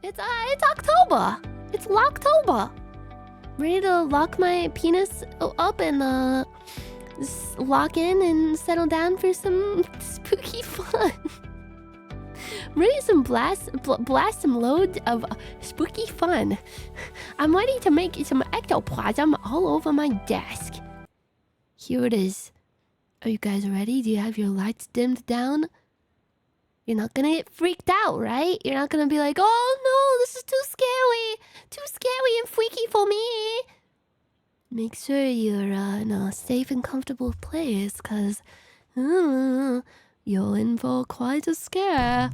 It's October. It's Locktober. Ready to lock my penis up and lock in and settle down for some spooky fun. Ready to blast some loads of spooky fun. I'm ready to make some ectoplasm all over my desk. Here it is. Are you guys ready? Do you have your lights dimmed down? You're not gonna get freaked out, right? You're not gonna be like, oh no, this is too scary and freaky for me. Make sure you're in a safe and comfortable place, cause you're in for quite a scare.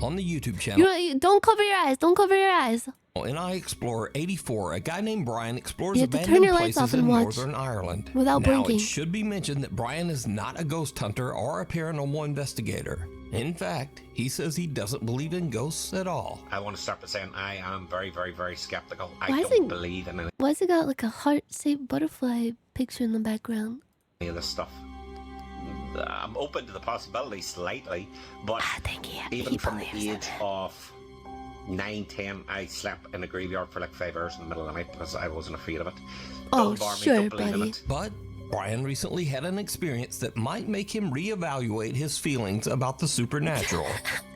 On the YouTube channel, Don't cover your eyes. Don't cover your eyes. in I Explore 84, a guy named Brian explores You have to turn abandoned your lights off places and in watch Northern Ireland. without now, blinking. it should be mentioned that Brian is not a ghost hunter or a paranormal investigator. In fact, he says he doesn't believe in ghosts at all. I want to start by saying I am very, very, very skeptical. Why I is don't it- believe in Why has it got like a heart-shaped butterfly picture in the background? any of this stuff. I'm open to the possibility slightly, but Thank you. even from the age of 9, 10, I slept in a graveyard for like 5 hours in the middle of the night because I wasn't afraid of it. Oh, Don't bar me, sure, don't believe in buddy. it. But Brian recently had an experience that might make him reevaluate his feelings about the supernatural.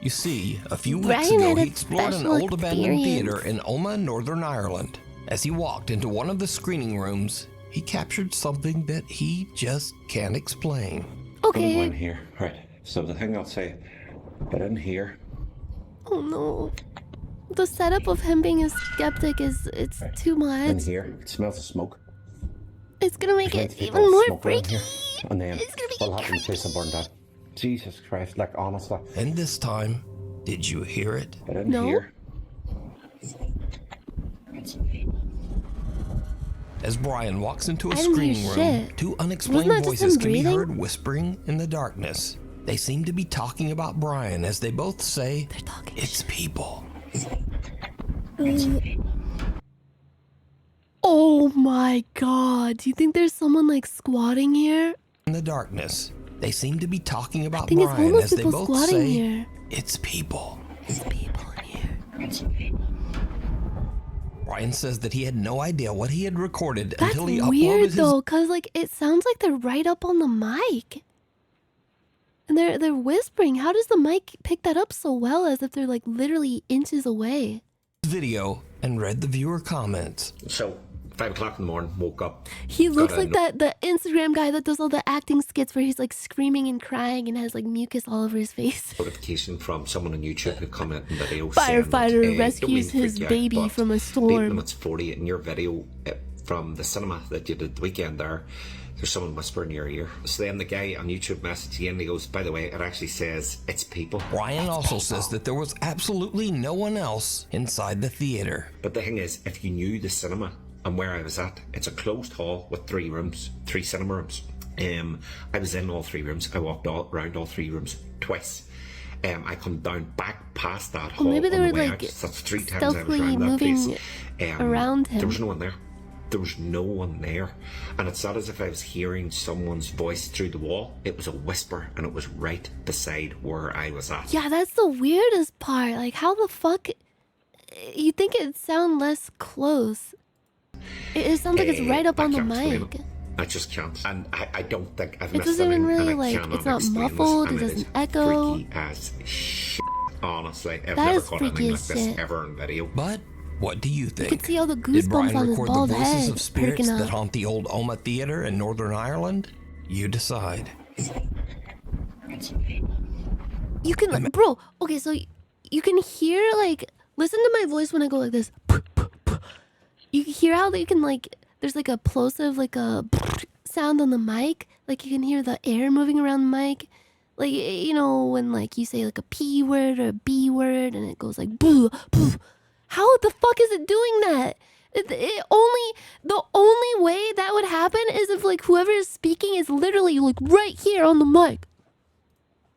You see, a few weeks Brian ago, had a he explored an special old abandoned experience. theater in Omagh, Northern Ireland. As he walked into one of the screening rooms, he captured something that he just can't explain. I'm going Okay. in here. Right. So the thing I'll say, get in here. Oh no. The setup of him being a skeptic it's too In much. here. It smells of smoke. It's gonna make There's it people even more smoke around freaky. here. And then It's gonna be what happened to the place that burned down? Jesus Christ, like honestly. And this time, did you hear it? Get in No. here. As Brian walks into a I didn't hear screening room, shit. two unexplained Wasn't that just voices him can be breathing? heard whispering in the darkness. They seem to be talking about Brian as they both say, They're talking it's people. Oh my god. Do you think there's someone like squatting here? In the darkness, they seem to be talking about I think it's Brian homeless as they people both squatting say, here. it's people. There's people in here. Brian says that he had no idea what he had recorded That's until he weird uploaded his though, cause like it sounds like they're right up on the mic. And they're whispering. How does the mic pick that up so well as if they're like literally inches away? video and read the viewer comments. So, 5 o'clock in the morning, woke up. He looks Got a like the Instagram guy that does all the acting skits where he's like screaming and crying and has like mucus all over his face. Notification from someone on YouTube who commented in the video saying that, Firefighter don't mean rescues to his freak you out, baby but from a 8 storm. minutes 40 in your video from the cinema that you did the weekend there's someone whispering in your ear. So then the guy on YouTube messaged again and he goes, by the way, it actually says it's people. Brian also says that there was absolutely no one else inside the theater. But the thing is, if you knew the cinema and where I was at, it's a closed hall with 3 rooms, 3 cinema rooms. I was in all 3 rooms. I walked around all 3 rooms twice. I come down back past that hall. maybe they on were, the way like, out. That's 3 times I was stealthily around that moving place. around him. There was no one there. There was no one there. And it's not as if I was hearing someone's voice through the wall. It was a whisper and it was right beside where I was at. Yeah, that's the weirdest part. Like, how the fuck? You think it'd sound less close? It sounds like it's right up I on the can't explain mic. it. I just can't. And I don't think I've It missed doesn't even anything, and really, I like, cannot it's not explain this, muffled, and it is doesn't echo. Freaky as shit, honestly. I've That never is caught freaky anything like as this shit. ever in video. But what do you think? You could see all the Did Brian goosebumps on his record the bald voices head of spirits perking that up. haunt the old Omagh Theater in Northern Ireland? You decide. You can, like, bro. Okay, so you can hear like, listen to my voice when I go like this. You can hear how you can like, there's like a plosive, like a sound on the mic. Like you can hear the air moving around the mic. Like, you know, when like you say like a P word or a B word and it goes like boo, boo. How the fuck is it doing that? The only way that would happen is if like whoever is speaking is literally like right here on the mic.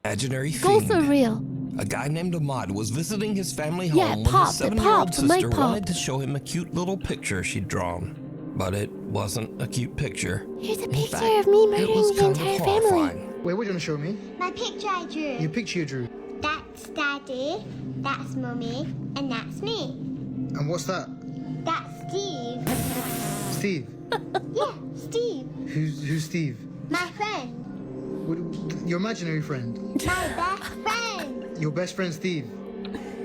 Imaginary Ghosts are fiend. real. A guy named Ahmad was visiting his family Yeah, home it when popped, his it 7-year-old popped, the mic sister wanted popped. to show him a cute little picture she'd drawn. But it wasn't a cute picture. Here's a In picture fact, of me it murdering was the kind of entire family. horrifying. Wait, what are you gonna show me? My picture I drew. Your picture you drew. That's That's Daddy, that's Mummy, and that's me. And what's that? That's Steve. Steve? Yeah, Steve. Who's Steve? My friend. Your imaginary friend? My best friend. Your best friend Steve?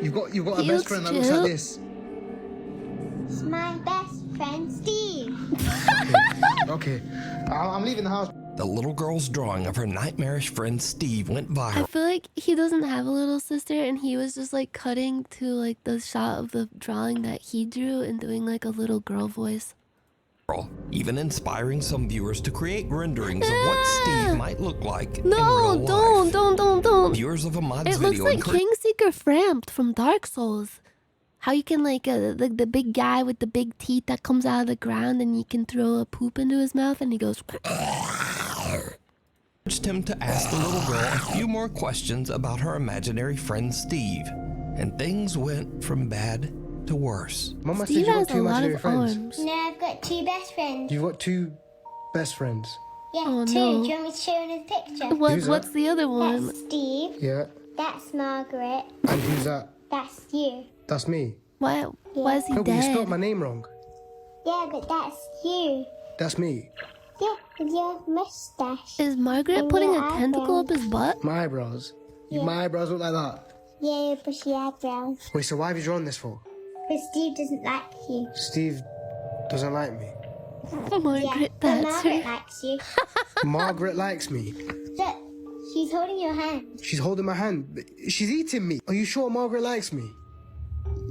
You've got He a best looks friend that looks like cute. this? It's my best friend Steve. Okay. I'm leaving the house. The little girl's drawing of her nightmarish friend Steve went I viral. feel like he doesn't have a little sister, and he was just like cutting to like the shot of the drawing that he drew and doing like a little girl voice. Even inspiring some viewers to create renderings of what Steve might look like in No, real life. don't. Viewers of Ahmad's It looks video like Kingseeker Framped from Dark Souls. How you can like the big guy with the big teeth that comes out of the ground, and you can throw a poop into his mouth, and he goes. Urged him to ask the little girl a few more questions about her imaginary friend Steve, and things went from bad to worse. Mama Steve said you has got a two lot imaginary of friends. arms. No, I've got two best friends. You've got two best friends. Yeah, Oh, two. no. Do you want me to show you in the picture? Who's What's that? the other one? That's Steve. Yeah. That's Margaret. And who's that? That's you. That's me. Why is he No, but you dead? spelled my name wrong. Yeah, but that's you. That's me. Yeah, with your mustache. Is Margaret And putting your a tentacle up eyebrows. his butt? My eyebrows. My eyebrows look like that. Yeah, your bushy eyebrows. Wait, so why have you drawn this for? But Steve doesn't like you. Steve doesn't like me. Margaret, Yeah, but that's Margaret her. likes you. Margaret likes me. Look, she's holding your hand. She's holding my hand. She's eating me. Are you sure Margaret likes me?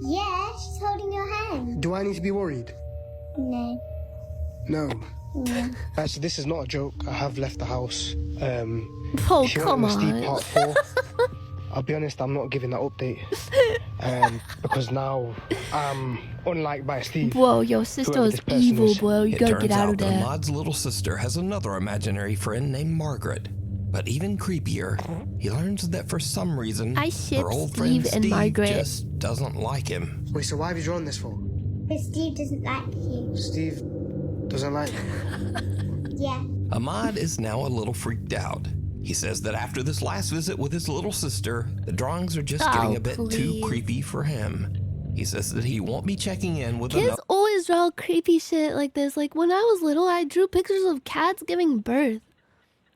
Yeah, she's holding your hand. Do I need to be worried? No. No. Actually, this is not a joke. I have left the house. Oh, If you come want Steve on. part 4, I'll be honest, I'm not giving that update. Because now I'm unliked by Steve. Whoa, your sister Whoever is this person evil, is. bro. You It gotta turns get out out of that there. Ahmad's little sister has another imaginary friend named Margaret. But even creepier, he learns that for some reason, I ship her old Steve friend and Steve Margaret. just doesn't like him. Wait, so why have you drawn this for? But Steve doesn't like you. Steve doesn't like me. Yeah. Ahmad is now a little freaked out. He says that after this last visit with his little sister, the drawings are just getting a bit too please. creepy for him. He says that he won't be checking in with Kids another. always draw creepy shit like this. Like when I was little, I drew pictures of cats giving birth.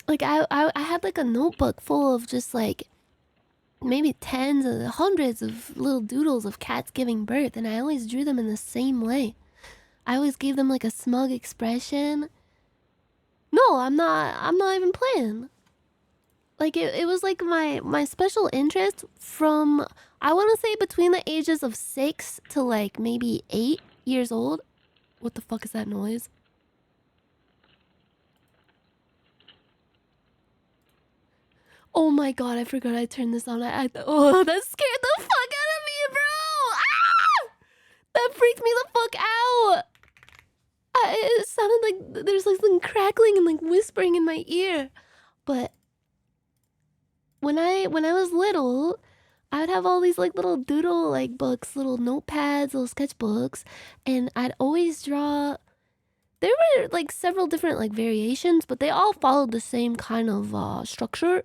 Like I had like a notebook full of just like maybe tens and hundreds of little doodles of cats giving birth, and I always drew them in the same way. I always gave them like a smug expression. No, I'm not even playing. Like it was like my special interest from, I want to say, between the ages of 6 to like maybe 8 years old. What the fuck is that noise? Oh my god, I forgot I turned this on. Oh, that scared the fuck out of me, bro! Ah! That freaked me the fuck out! It sounded like there's like some crackling and like whispering in my ear. But when I was little, I would have all these like little doodle like books, little notepads, little sketchbooks, and I'd always draw. There were like several different like variations, but they all followed the same kind of structure.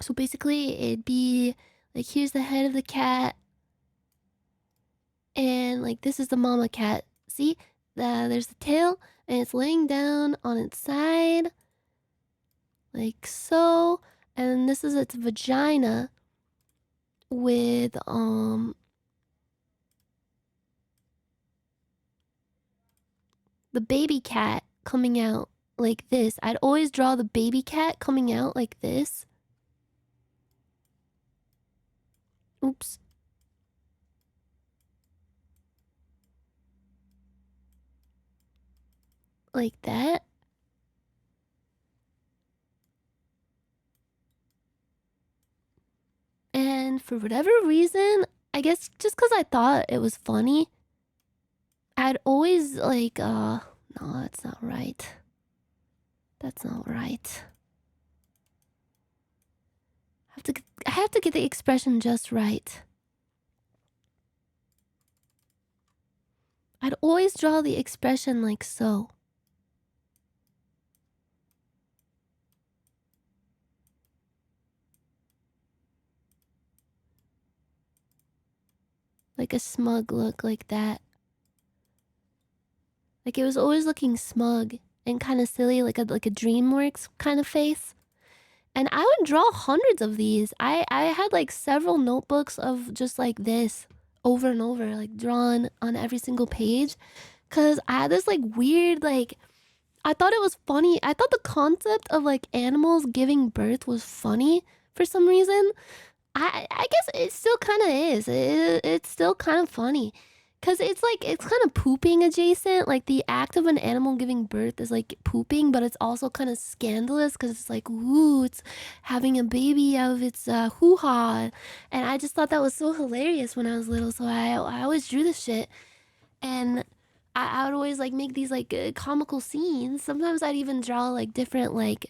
So basically, it'd be like, here's the head of the cat, and like this is the mama cat. See, there's the tail, and it's laying down on its side, like so. And this is its vagina with the baby cat coming out like this. I'd always draw the baby cat coming out like this. Oops. Like that. And for whatever reason, I guess just because I thought it was funny, I'd always like, no, that's not right. That's not right. I have to get the expression just right. I'd always draw the expression like so. Like a smug look like that. Like it was always looking smug and kind of silly, like a DreamWorks kind of face. And I would draw hundreds of these. I had like several notebooks of just like this over and over, like drawn on every single page. Cause I had this like weird, like, I thought it was funny. I thought the concept of like animals giving birth was funny for some reason. I guess it still kind of is. It's still kind of funny. Cause it's like, it's kind of pooping adjacent. Like the act of an animal giving birth is like pooping, but it's also kind of scandalous because it's like, ooh, it's having a baby out of its hoo-ha. And I just thought that was so hilarious when I was little. So I always drew this shit. And I would always like make these like comical scenes. Sometimes I'd even draw like different like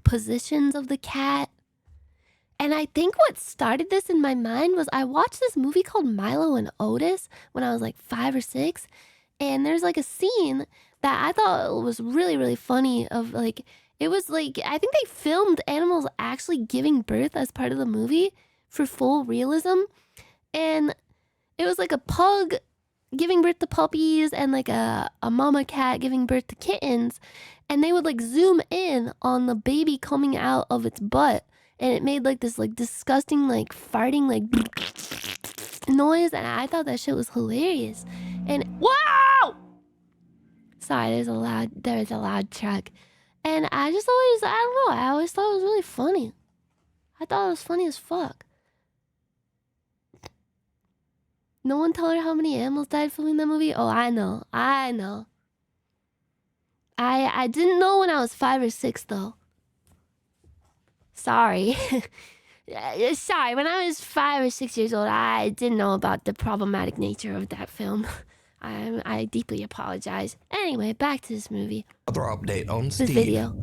positions of the cat. And I think what started this in my mind was I watched this movie called Milo and Otis when I was like 5 or 6. And there's like a scene that I thought was really, really funny of like, it was like, I think they filmed animals actually giving birth as part of the movie for full realism. And it was like a pug giving birth to puppies and like a mama cat giving birth to kittens. And they would like zoom in on the baby coming out of its butt. And it made like this like disgusting like farting like noise, and I thought that shit was hilarious. And wow! Sorry, there's a loud truck. And I just always, I don't know, I always thought it was really funny. I thought it was funny as fuck. No one told her how many animals died filming that movie? Oh, I know. I didn't know when I was 5 or 6 though. Sorry. Sorry, when I was 5 or 6 years old, I didn't know about the problematic nature of that film. I deeply apologize. Anyway, back to this movie. Other update on This Steve. video.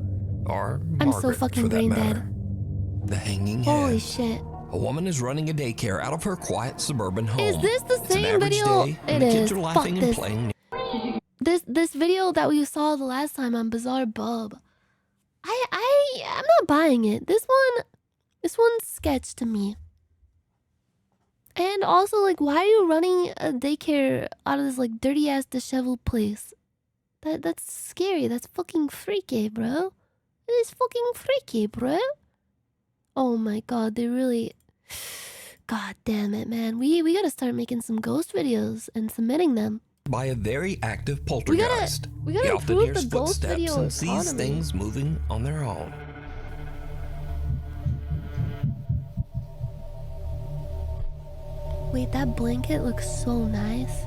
Or I'm Margaret, so fucking for that brain matter. dead. The hanging head. Holy shit. A woman is running a daycare out of her quiet suburban home. Is this the It's an same average video? day, It and the kids is. are Fuck laughing and this. playing. This video that we saw the last time on Bizarre Bub. I'm not buying it. This one's sketch to me. And also, like, why are you running a daycare out of this like dirty ass disheveled place? That's scary. That's fucking freaky, bro. It is fucking freaky, bro. Oh my god, they really. God damn it, man. We gotta start making some ghost videos and submitting them. By a very active poltergeist. We gotta he often improve hears the ghost footsteps video and sees economy. things moving on their own. Wait, that blanket looks so nice.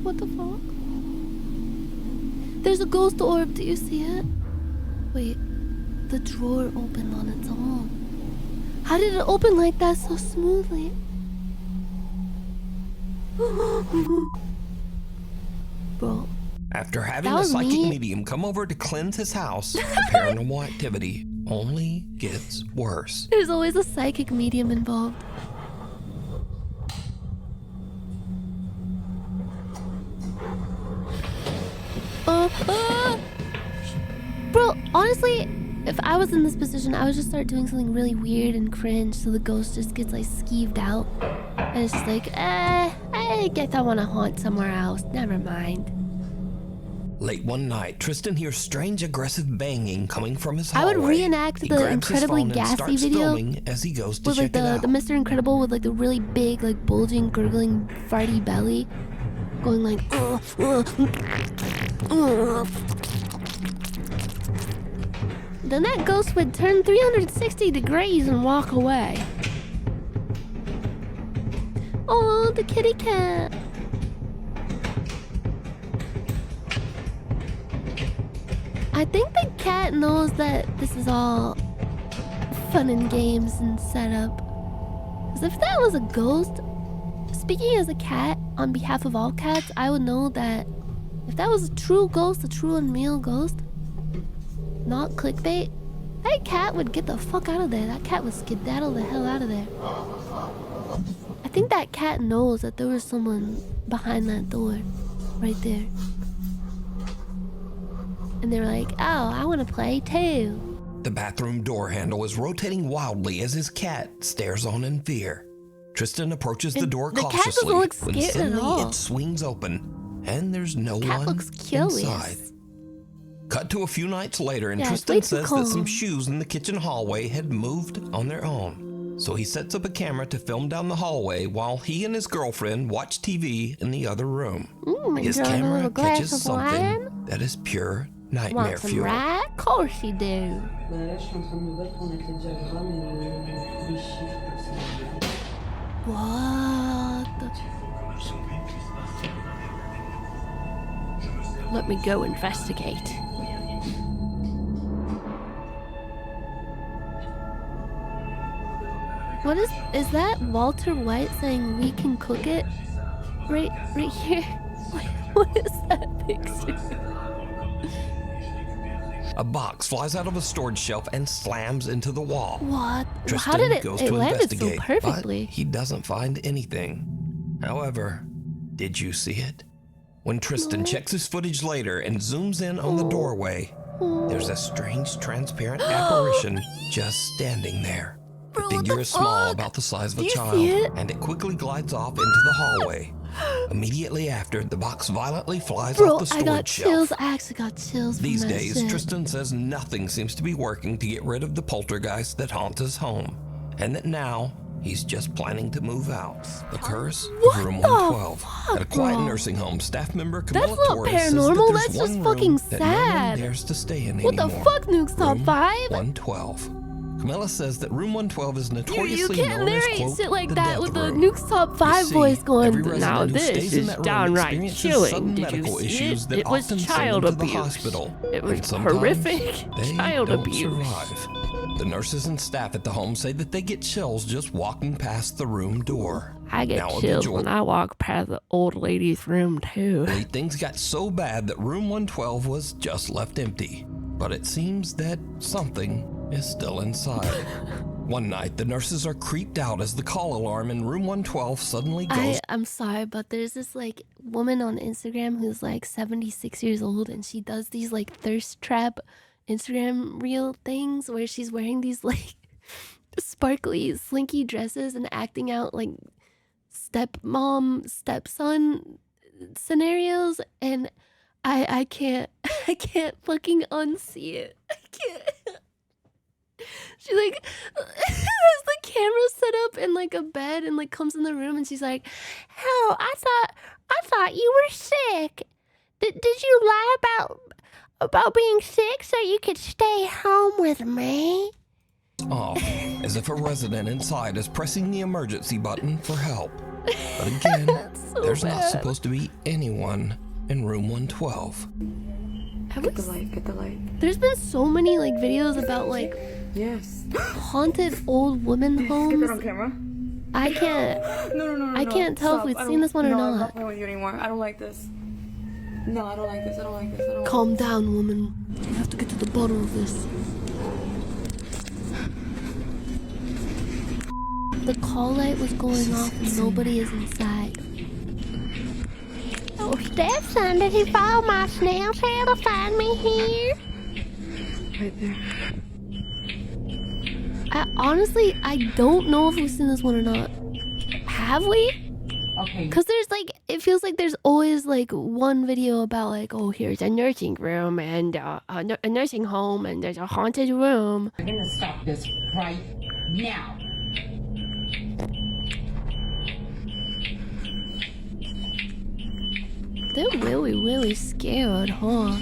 What the fuck? There's a ghost orb, do you see it? Wait, the drawer opened on its own. How did it open like that so smoothly? Bro. After having That a was psychic me. medium come over to cleanse his house, the paranormal activity only gets worse. There's always a psychic medium involved. Bro, honestly, if I was in this position, I would just start doing something really weird and cringe so the ghost just gets like skeeved out. And it's just like, I guess I want to haunt somewhere else. Never mind. Late one night, Tristan hears strange aggressive banging coming from his I hallway. would reenact He the grabs his incredibly phone and gassy starts video filming as he goes to with like check it out. the Mr. Incredible with like the really big, like bulging, gurgling, farty belly. Going like, Then that ghost would turn 360 degrees and walk away. Oh, the kitty cat. I think the cat knows that this is all fun and games and setup. Because if that was a ghost, speaking as a cat on behalf of all cats, I would know that if that was a true ghost, a true and real ghost, not clickbait, that cat would get the fuck out of there. That cat would skedaddle the hell out of there. I think that cat knows that there was someone behind that door. Right there. And they're like, oh, I want to play too. The bathroom door handle is rotating wildly as his cat stares on in fear. Tristan approaches the door the cat cautiously doesn't look when scared at suddenly all. it swings open and there's no Cat one looks curious. inside. Cut to a few nights later and Yeah, Tristan it's way too says that some calm. shoes in the kitchen hallway had moved on their own. So he sets up a camera to film down the hallway while he and his girlfriend watch TV in the other room. His enjoying a camera little glass catches of something wine? that is pure nightmare Want some fuel. ride? Of course you do. What the... Let me go investigate. What is that Walter White saying we can cook it? Right here? What is that picture? A box flies out of a storage shelf and slams into the wall. What? Tristan How did it goes it to landed so investigate, perfectly? but he doesn't find anything. However, did you see it? When Tristan checks his footage later and zooms in on the doorway, there's a strange transparent apparition just standing there. The Bro, what figure the is small, fuck? about the size of Do a you child, see it? and it quickly glides off into the hallway. Immediately after, the box violently flies Bro, off the I storage got shelf. chills. I actually got chills from These that days, shit. Tristan says nothing seems to be working to get rid of the poltergeist that haunts his home, and that now he's just planning to move out. The curse What of room the 112. fuck, At a quiet bro? nursing home, staff member Camilla That's not Torres says that paranormal, there's that's one just room fucking that no one sad. dares to stay in What the anymore. fuck, Nuke's Top Room 5? 112. Camilla says that room 112 is You notoriously can't known as, narrate quote, shit like the that death with the room. Nuke's Top 5 You see, voice going, every resident Now who this stays in is that room downright experiences chilling. sudden Did you medical see issues it? that It was often child send them to abuse. the hospital. It was and sometimes horrific they child don't abuse. survive. The nurses and staff at the home say that they get chills just walking past the room door. I get Now, chills eventually- when I walk past the old lady's room too. Things got so bad that room 112 was just left empty. But it seems that something is still inside. One night, the nurses are creeped out as the call alarm in room 112 suddenly goes. I'm sorry, but there's this like woman on Instagram who's like 76 years old, and she does these like thirst trap Instagram reel things where she's wearing these like sparkly slinky dresses and acting out like stepmom stepson scenarios, and I can't I can't fucking unsee it. I can't. She like has the camera set up in like a bed and like comes in the room and she's like, "Oh, I thought you were sick. Did you lie about being sick so you could stay home with me?" Off, as if a resident inside is pressing the emergency button for help. But again, So there's not bad. supposed to be anyone in room 112. Get the light. There's been so many like videos about like Yes. haunted old women Get that on homes. camera. I can't. No. I can't tell if we've seen this one or I'm not. not playing with you anymore. I don't like this. No, I don't like this. I don't like this. Calm down, woman. We have to get to the bottom of this. The call light was going off and nobody is inside. Oh, stepson, did he follow my snail trail to find me here? Right there. I don't know if we've seen this one or not. Have we? Okay. Because there's like, it feels like there's always like one video about like, oh, here's a nursing room and a nursing home and there's a haunted room. I'm gonna stop this right now. They're really, really scared, huh?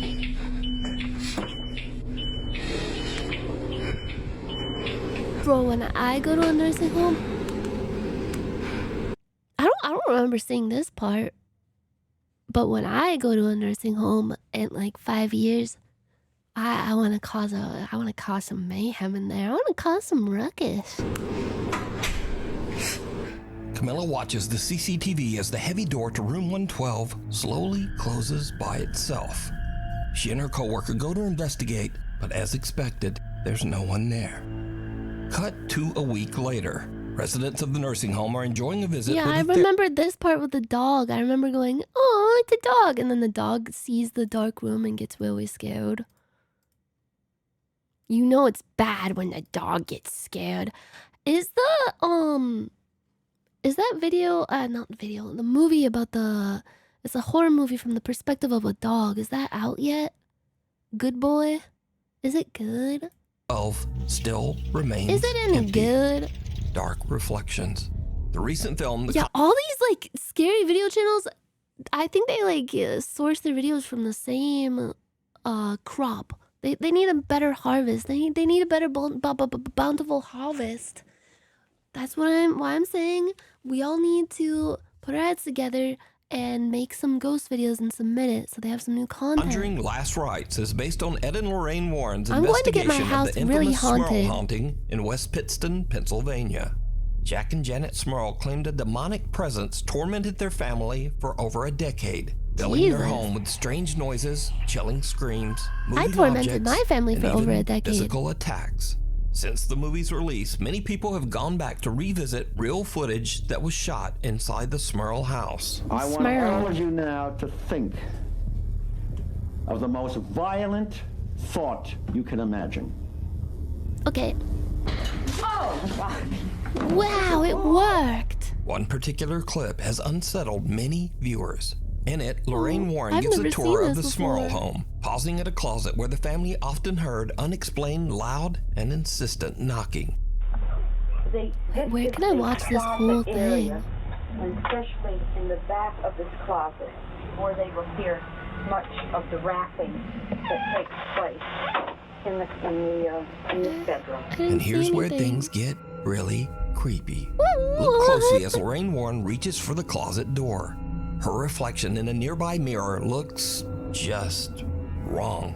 Bro, when I go to a nursing home, I don't remember seeing this part. But when I go to a nursing home in like 5 years, I want to cause some mayhem in there. I want to cause some ruckus. Camilla watches the CCTV as the heavy door to room 112 slowly closes by itself. She and her coworker go to investigate, but as expected, there's no one there. Cut to a week later. Residents of the nursing home are enjoying a visit. Yeah, with I a remember this part with the dog. I remember going, "Oh, it's a dog," and then the dog sees the dark room and gets really scared. You know it's bad when the dog gets scared. Is that video? Not video. The movie about the. It's a horror movie from the perspective of a dog. Is that out yet? Good Boy. Is it good? 12 still remains. Is it any empty. good? Dark Reflections. The recent film. Yeah, all these like scary video channels, I think they like source their videos from the same crop. They need a better harvest. They need a better bountiful harvest. That's why I'm saying we all need to put our heads together and make some ghost videos and submit it so they have some new content. Conjuring Last Rites is based on Ed and Lorraine Warren's I'm going to get my investigation house of the really infamous Smurl haunted. haunting in West Pittston, Pennsylvania. Jack and Janet Smurl claimed a demonic presence tormented their family for over a decade, filling their Jesus. home with strange noises, chilling screams, moving tormented objects, my family and for over even a decade. physical attacks. Since the movie's release, many people have gone back to revisit real footage that was shot inside the Smurl house. I want all of you now to think of the most violent thought you can imagine. Okay. Wow, it worked. One particular clip has unsettled many viewers. In it, Lorraine Warren I've gives a never tour seen of the this Smurl before. home, pausing at a closet where the family often heard unexplained loud and insistent knocking. Where can I watch this whole thing? And especially in the back of this closet, where they will hear much of the rapping that takes place in this bedroom. And here's where things get really creepy. Look closely as Lorraine Warren reaches for the closet door. Her reflection in a nearby mirror looks just wrong.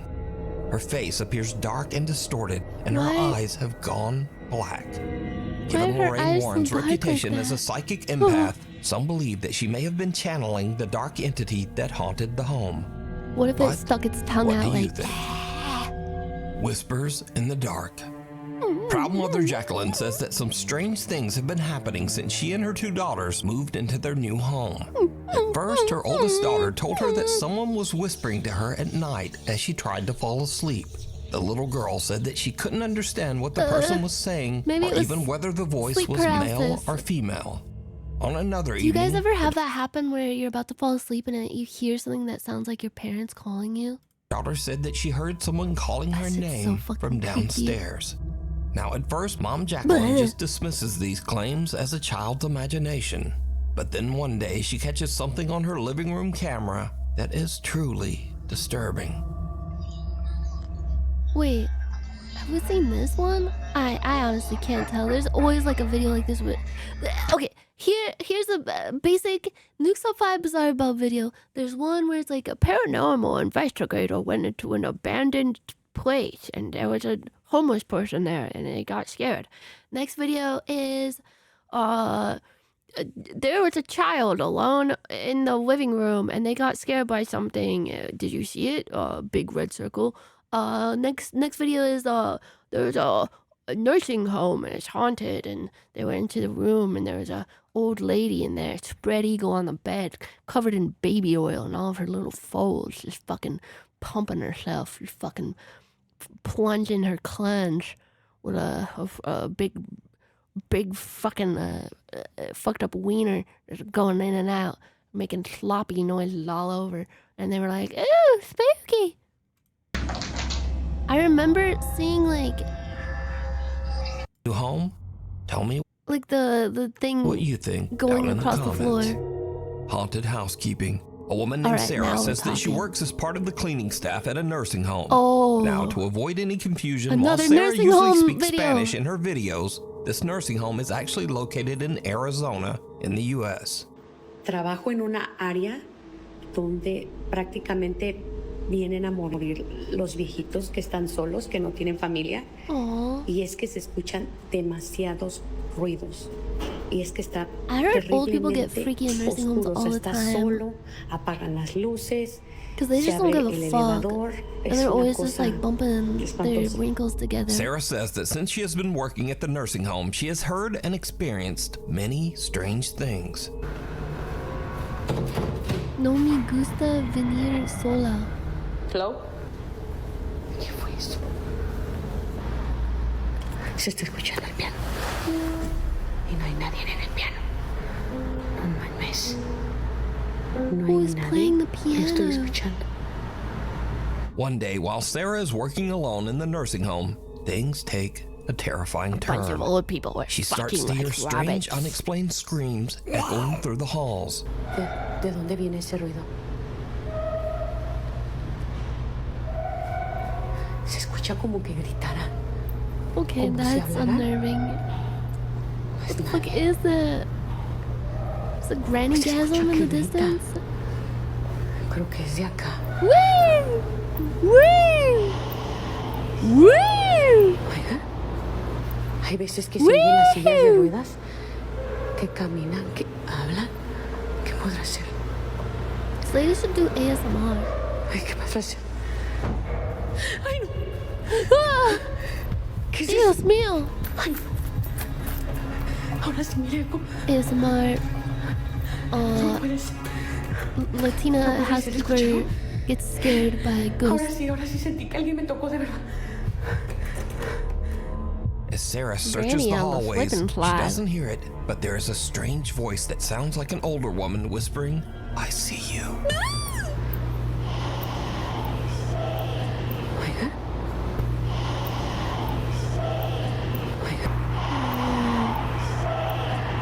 Her face appears dark and distorted, and her eyes have gone black. Given her Lorraine eyes so Warren's dark reputation like as a that? psychic empath, some believe that she may have been channeling the dark entity that haunted the home. What if it stuck its tongue What out do you like think? Whispers in the dark. Proud Mother Jacqueline says that some strange things have been happening since she and her two daughters moved into their new home. At first, her oldest daughter told her that someone was whispering to her at night as she tried to fall asleep. The little girl said that she couldn't understand what the person was saying maybe or it was even whether the voice sleep was male paralysis. or female. On another Do you evening, guys ever have that happen where you're about to fall asleep and you hear something that sounds like your parents calling you? daughter said that she heard someone calling her name from downstairs. Now, at first, Mom Jacqueline just dismisses these claims as a child's imagination. But then one day, she catches something on her living room camera that is truly disturbing. Wait, have we seen this one? I honestly can't tell. There's always like a video like this with... Okay, here's a basic Nukes Top 5 Bizarre Above video. There's one where it's like a paranormal investigator went into an abandoned place and there was a homeless person there and they got scared. Next video is there was a child alone in the living room and they got scared by something. Did you see it? Big red circle. Next video is there's a nursing home and it's haunted and they went into the room and there was a old lady in there, spread eagle on the bed, covered in baby oil and all of her little folds, just fucking pumping herself, just fucking plunging her clunge with a big fucking fucked up wiener just going in and out, making sloppy noises all over. And they were like, "Ooh, spooky." I remember seeing like You home? Tell me like the thing what you think going down in across the the floor. comments. Haunted housekeeping. A woman named All right, Sarah now we're says that she talking. works as part of the cleaning staff at a nursing home. Oh. Now, to avoid any confusion, Another while Sarah nursing usually home speaks video. Spanish in her videos, this nursing home is actually located in Arizona in the U.S. Trabajo en una área donde prácticamente vienen a morir los viejitos que están solos, que no tienen familia. Aww. Y es que se escuchan demasiados ruidos. Y es que está I heard old people get terriblemente freaky in nursing homes oscuro, all the está time. solo, apagan las luces, Because they se just don't abre give el a fuck. elevador, And es they're una always just cosa like bumping their espantosa. wrinkles together. Sarah says that since she has been working at the nursing home, she has heard and experienced many strange things. No me gusta venir sola. Hello? ¿Qué fue eso? Se está escuchando el piano. Y no hay nadie en el piano. No mames. No Who hay is nadie. playing the Lo estoy piano? escuchando. One day, while Sarah is working alone in the nursing home, things take a terrifying Bunch turn. of old people were She starts fucking to hear like strange, rabbits. unexplained screams echoing through the halls. ¿De dónde viene ese ruido? Se escucha como que gritara. Okay, Como si that's hablara. unnerving. What the fuck is that? Is a granny Se escucha gasm in que the grita. distance? Creo que es de acá. Woo! Woo! Woo! Oiga, hay veces que se oyen las sillas de ruedas que caminan, que hablan. ¿Qué podrá ser? This lady should do ASMR. Ay, ¿qué podrá ser? Ay, no. Ah! ¿Qué es Dios eso? mío! Ay, no. Ahora sí, mire, ASMR. no puede ser. Latina No puede ser, housekeeper ¿escuchó? gets scared by ghosts. Ahora sí sentí que alguien me tocó de verdad. As Sarah searches Granny the on the hallways, flippin' she fly. doesn't hear it, but there is a strange voice that sounds like an older woman whispering, "I see you." Oiga.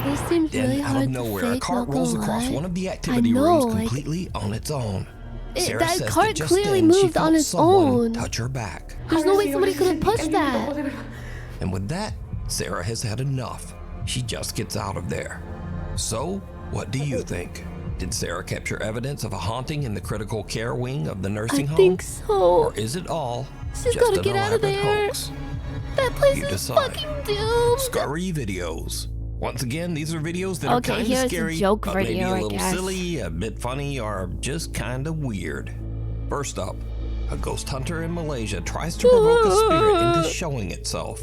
This seems Then, really out hard of nowhere, to a fake, cart not rolls gonna across lie. one of the I activity know, rooms like, completely on its own. Sarah that says cart that just clearly then she moved on felt its someone own. touch her back. There's no Ahora way sí somebody could have sentí que pushed alguien me tocó that. de verdad. And with that, Sarah has had enough. She just gets out of there. So, what do you think? Did Sarah capture evidence of a haunting in the critical care wing of the nursing I home? think so. Or is it all She's just gotta an get out of elaborate there. hoax? That place You is decide. fucking doomed. Scary videos. Once again, these are videos that are Okay, kind of here's a scary, joke but maybe video, a I little guess. silly, a bit funny, or just kind of weird. First up, a ghost hunter in Malaysia tries to provoke a spirit into showing itself.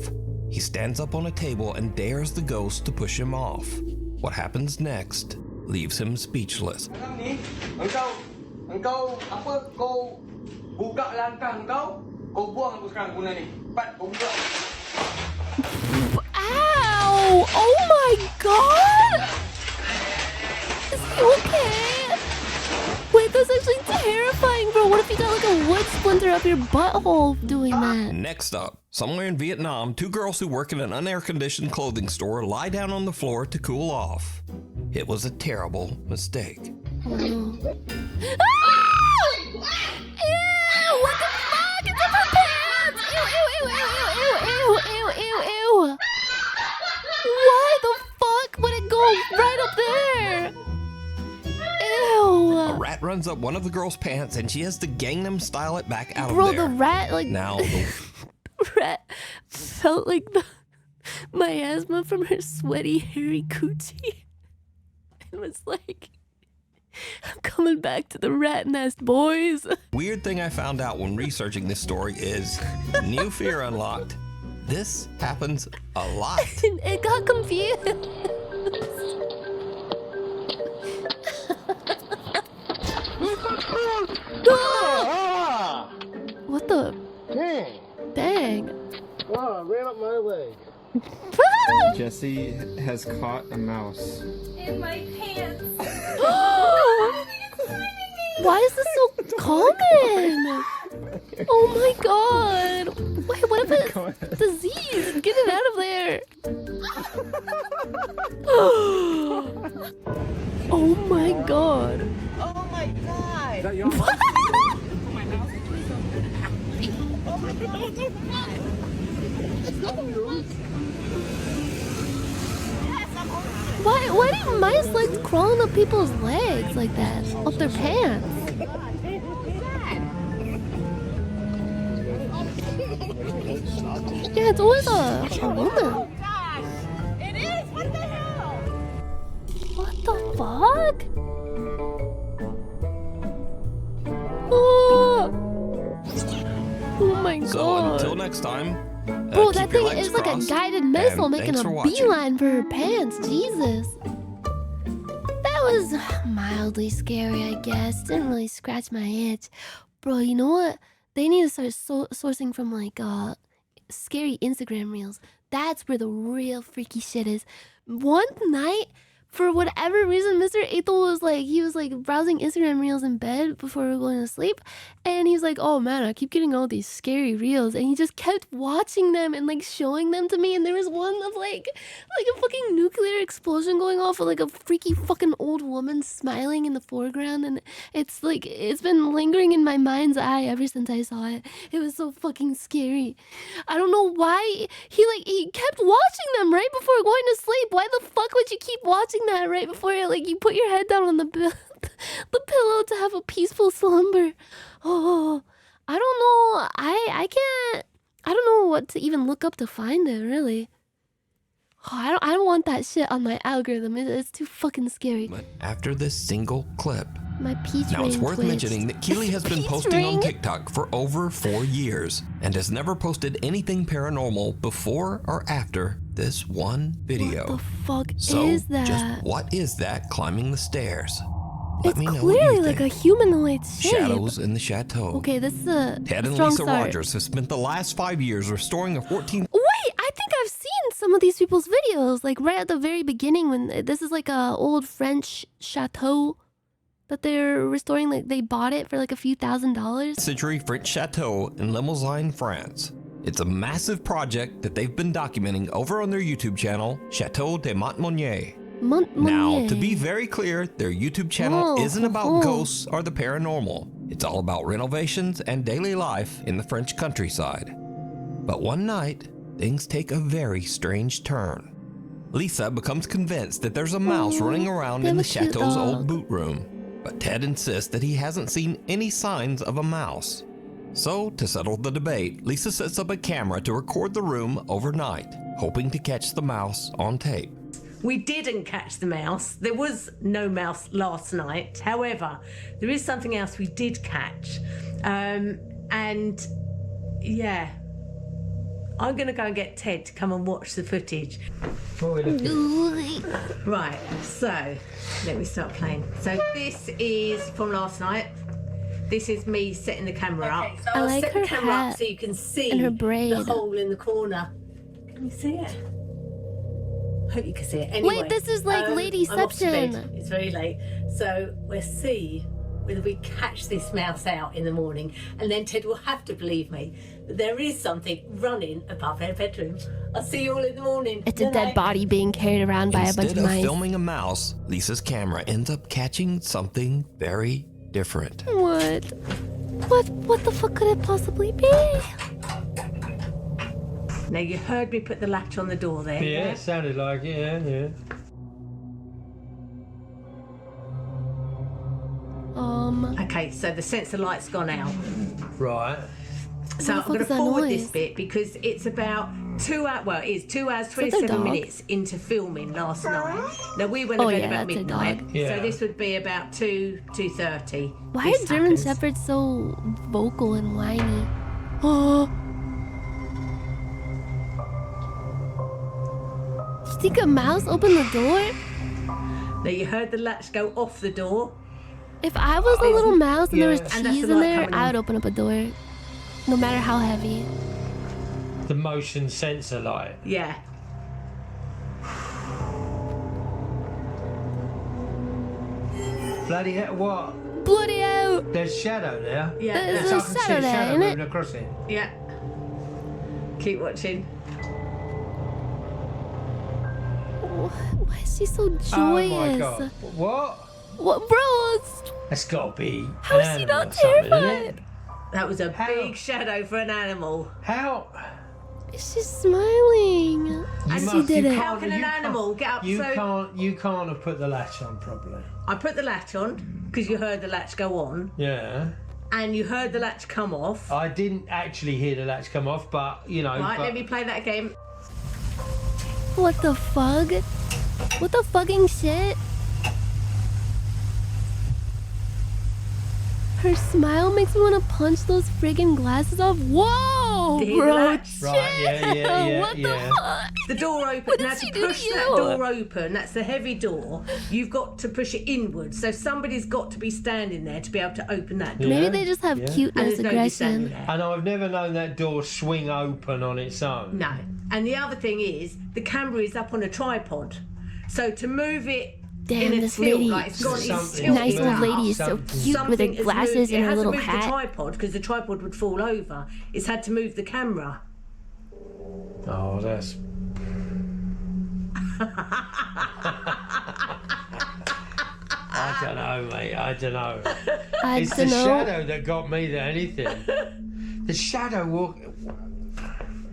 He stands up on a table and dares the ghost to push him off. What happens next leaves him speechless. Engkau apa kau buka langkah engkau buang aku sekarang guna ni. Cepat kau buka. Ow! Oh my god! Is he okay? Wait, that's actually terrifying, bro. What if you got like a wood splinter up your butthole doing that? Next up, somewhere in Vietnam, two girls who work in an unair-conditioned clothing store lie down on the floor to cool off. It was a terrible mistake. Oh no. Ah! Ew! What the fuck? It's up her pants! Ew, ew, ew, ew, ew, ew, ew, ew, ew. Why the fuck would it go right up there? Ew. A rat runs up one of the girl's pants and she has to Gangnam style it back out Bro, of there. the rat, like, Now, rat felt like the miasma from her sweaty, hairy coochie. It was like, I'm coming back to the rat nest, boys. weird thing I found out when researching this story is new fear unlocked. This happens a lot. It got confused. Ah! What the? Dang. Wow, ran up my leg. Jesse has caught a mouse. In my pants. Why is this so common? Oh my god. Wait, what if it's disease? Get it out of there. Oh my god. Oh my god. Is that your Why do mice like crawling up people's legs like that? Up their pants? Yeah, it's always a woman. It is? What the hell? fuck? Oh, my god. So until next time, Bro, keep that your thing legs is like a crossed, guided missile and making thanks a for watching. beeline for her pants. Jesus. That was mildly scary, I guess. Didn't really scratch my itch. Bro, you know what? They need to start sourcing from like scary Instagram reels. That's where the real freaky shit is. One night, for whatever reason, Mr. Ethel was like, he was like browsing Instagram reels in bed before we were going to sleep. And he's like, oh man, I keep getting all these scary reels. And he just kept watching them and like showing them to me. And there was one of like a fucking nuclear explosion going off with like a freaky fucking old woman smiling in the foreground. And it's like, it's been lingering in my mind's eye ever since I saw it. It was so fucking scary. I don't know why he kept watching them right before going to sleep. Why the fuck would you keep watching that right before you put your head down on the pillow to have a peaceful slumber? Oh, I don't know. I don't know what to even look up to find it, really. Oh, I don't want that shit on my algorithm. It's too fucking scary. But after this single clip, My peach now it's ring worth twitched. mentioning that Keely has been Peach posting on ring? TikTok for over 4 years and has never posted anything paranormal before or after this one video. What the fuck So, is that? just what is that climbing the stairs? Let me know what Clearly you like think. a humanoid shape. Shadows in the chateau. Okay, this is a Ted and strong Lisa start. Rogers have spent the last 5 years restoring a 14. Wait, I think I've seen some of these people's videos, like right at the very beginning when this is like a old French chateau that they're restoring. Like they bought it for like a few $1,000s. Century French chateau in Limousin, France. It's a massive project that they've been documenting over on their YouTube channel, Chateau de Montmonier. Now, to be very clear, their YouTube channel isn't about ghosts or the paranormal. It's all about renovations and daily life in the French countryside. But one night, things take a very strange turn. Lisa becomes convinced that there's a mouse running around in the chateau's old boot room, but Ted insists that he hasn't seen any signs of a mouse. So, to settle the debate, Lisa sets up a camera to record the room overnight, hoping to catch the mouse on tape. We didn't catch the mouse. There was no mouse last night. However, there is something else we did catch. And yeah, I'm going to go and get Ted to come and watch the footage. Right, so let me start playing. So this is from last night. This is me setting the camera up. So I I'll like set her the camera hat up so you can see and her braid. the hole in the corner. Can you see it? Hope you can see it. Anyway, Wait, this is like I'm off to bed. Ladyception. It's very late. So we'll see whether we catch this mouse out in the morning, and then Ted will have to believe me that there is something running above their bedroom. I'll see you all in the morning. It's a dead body being carried around by a bunch Instead of of mice. filming a mouse, Lisa's camera ends up catching something very different. What? What the fuck could it possibly be? Now you heard me put the latch on the door there. Yeah, it sounded like it, yeah. Okay, so the sensor light's gone out. Right. So What the I'm going to fuck is that forward noise? this bit because it's about 2 hours. Well, it is 2 hours Is that their 27 dog? minutes into filming last night. Now we went to Oh, bed yeah, about that's a midnight, dog. Yeah. so this would be about 2:30. Why this are German happens. Shepherds so vocal and whiny? Oh. You think a mouse opened the door? Now you heard the latch go off the door. If I was a little mouse and there was Yeah. And that's cheese the in light there, coming I on. would open up a door. No matter how heavy. The motion sensor light. Yeah. Bloody hell, what? Bloody out! There's shadow there. Yeah. There's I a can see shadow a there, shadow isn't moving it? across it. Yeah. Keep watching. Why is she so joyous? Oh my god. What? What, bro? It's- That's gotta be. How an is she animal not or something, isn't it? terrified? That was a How? big shadow for an animal. How? She's smiling. And She did it. How can an animal get up You so... can't have put the latch on properly. I put the latch on because you heard the latch go on, Yeah. and you heard the latch come off. I didn't actually hear the latch come off, but you know. Right, but let me play that again. What the fuck? What the fucking shit? Her smile makes me want to punch those friggin' glasses off. Whoa, bro! Right, yeah. What the fuck? The door open. What Now did she to do push to that you? door open, that's the heavy door. You've got to push it inwards. So somebody's got to be standing there to be able to open that door. Maybe they just have And cuteness, there's nobody standing aggression. there. I know I've never known that door swing open on its own. No. And the other thing is, the camera is up on a tripod. So to move it Damn, in a this tilt, lady, like it's got its nice tilted old up. lady is so cute with her Something has glasses moved. and her little It hasn't moved hat. the tripod because the tripod would fall over. It's had to move the camera. Oh, that's... I don't know, mate. I don't know. It's the shadow that got me than anything. The shadow walk...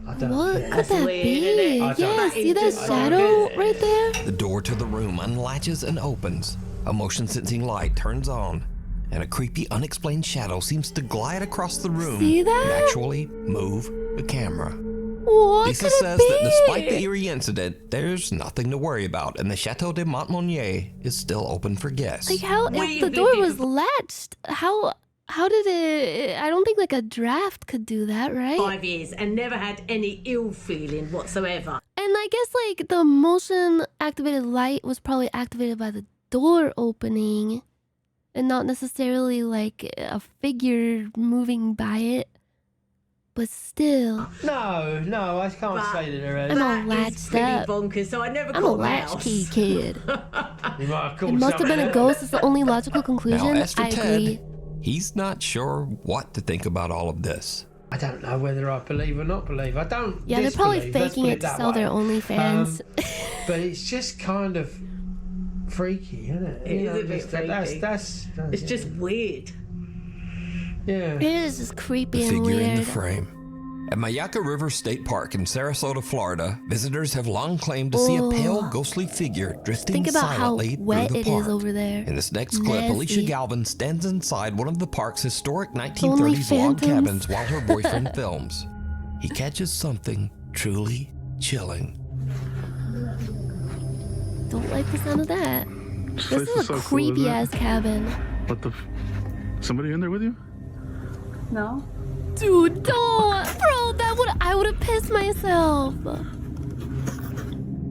I don't know. What could That's that weird, be? isn't it? I don't Yeah, know. see that It's just shadow right there? The door to the room unlatches and opens. A motion-sensing light turns on, and a creepy, unexplained shadow seems to glide across the room See that? and actually move the camera. What Lisa could says it that be? despite the eerie incident, there's nothing to worry about, and the Chateau de Montmonier is still open for guests. Like how if the door was latched? How did it? I don't think like a draft could do that, right? 5 years and never had any ill feeling whatsoever. And I guess like the motion activated light was probably activated by the door opening and not necessarily like a figure moving by it. But still. No, I can't say that there I'm all latched up. Bonkers, so I never I'm a caught latchkey mouse. kid. You might have caught It must have been a something. ghost. It's the only logical conclusion. Now, as for I Ted, agree. he's not sure what to think about all of this. I don't know whether I believe or not believe. I don't. Yeah, they're probably disbelieve, let's faking put it to that sell their way. OnlyFans. But it's just kind of freaky, isn't it? It You is know, a bit just- freaky. That's It's just weird. Yeah. It is just creepy The and figure in the weird. frame. At Mayaca River State Park in Sarasota, Florida, visitors have long claimed to see a pale, ghostly figure drifting Think about how silently wet through it the park. is over there. In this next clip, Alicia Nasty. Galvin stands inside one of the park's historic Only 1930s log phantoms. cabins while her boyfriend films. He catches something truly chilling. Don't like the sound of that. This This is a so cool, creepy isn't it? ass cabin. What the? Somebody in there with you? No? Dude, don't! Bro, I would have pissed myself.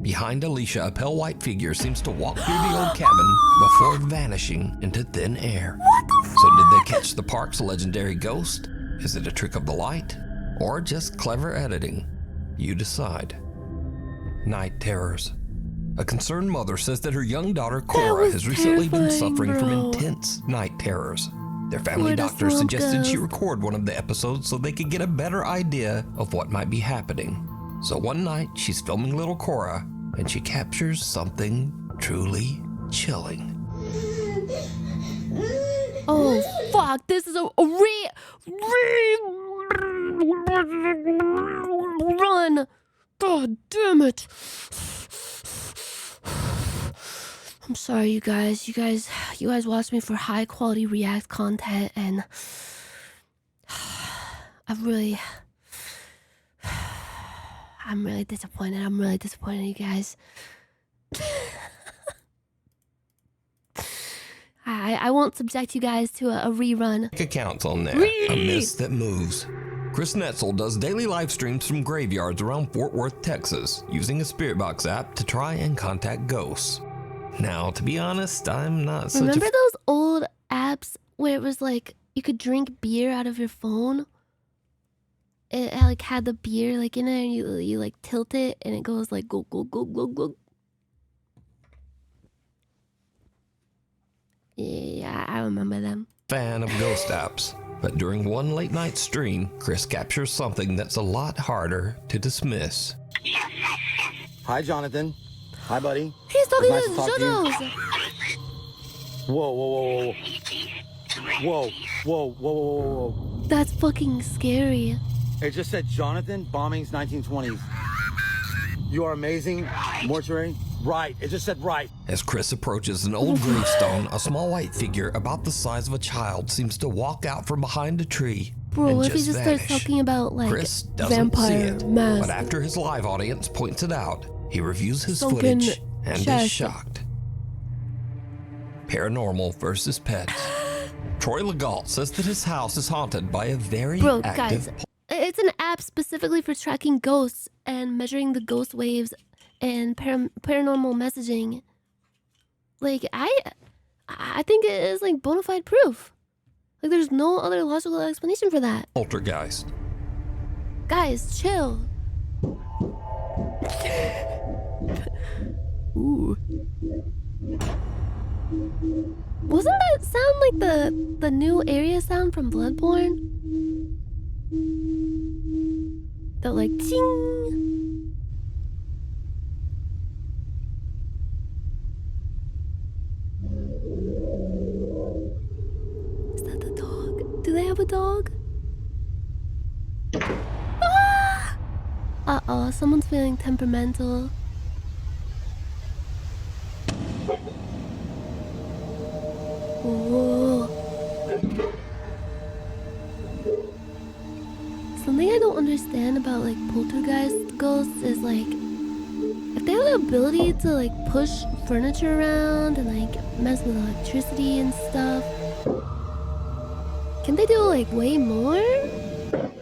Behind Alicia, a pale white figure seems to walk through the old cabin before vanishing into thin air. So did they catch the park's legendary ghost? Is it a trick of the light? Or just clever editing? You decide. Night terrors. A concerned mother says that her young daughter Cora was has recently been terrifying, suffering from bro. intense night terrors. Their family Poor doctor swamp suggested she ghost. record one of the episodes so they could get a better idea of what might be happening. So one night, she's filming little Cora, and she captures something truly chilling. Oh, fuck. This is a run. God damn it. I'm sorry, you guys. You guys watch me for high quality React content, and I'm really disappointed. I'm really disappointed, you guys. I won't subject you guys to a rerun. Accounts on there. A mist that moves. Chris Netzel does daily live streams from graveyards around Fort Worth, Texas, using a Spirit Box app to try and contact ghosts. Now, to be honest, I'm not such Remember a those old apps where it was like you could drink beer out of your phone? It like had the beer like in it, and you like tilt it, and it goes like go go go go go. Yeah, I remember them. fan of ghost apps. But during one late night stream, Chris captures something that's a lot harder to dismiss. Hi, Jonathan. Hi, buddy. He's talking It's to nice to talk to JoJo's. Whoa, whoa, whoa, whoa. Whoa, whoa, whoa, whoa, whoa. That's fucking scary. It just said Jonathan, bombings 1920s. You are amazing. Mortuary. Right. It just said right. As Chris approaches an old gravestone, a small white figure about the size of a child seems to walk out from behind a tree. Bro, and if he just starts vanish. talking about like Chris doesn't see vampire it, mask. but after his live audience points it out, he reviews his Sunken footage and is chest. shocked. Paranormal versus pets. Troy Legault says that his house is haunted by a very Bro, active... guys, it's an app specifically for tracking ghosts and measuring the ghost waves and paranormal messaging. Like, I think it is like bona fide proof. Like, there's no other logical explanation for that. Poltergeist. Guys, chill. Ooh. Wasn't that sound like the new area sound from Bloodborne? The like ting. Is that the dog? Do they have a dog? Ah! Uh-oh, someone's feeling temperamental. Whoa. Something I don't understand about like poltergeist ghosts is like if they have the ability to like push furniture around and like mess with electricity and stuff, can they do like way more?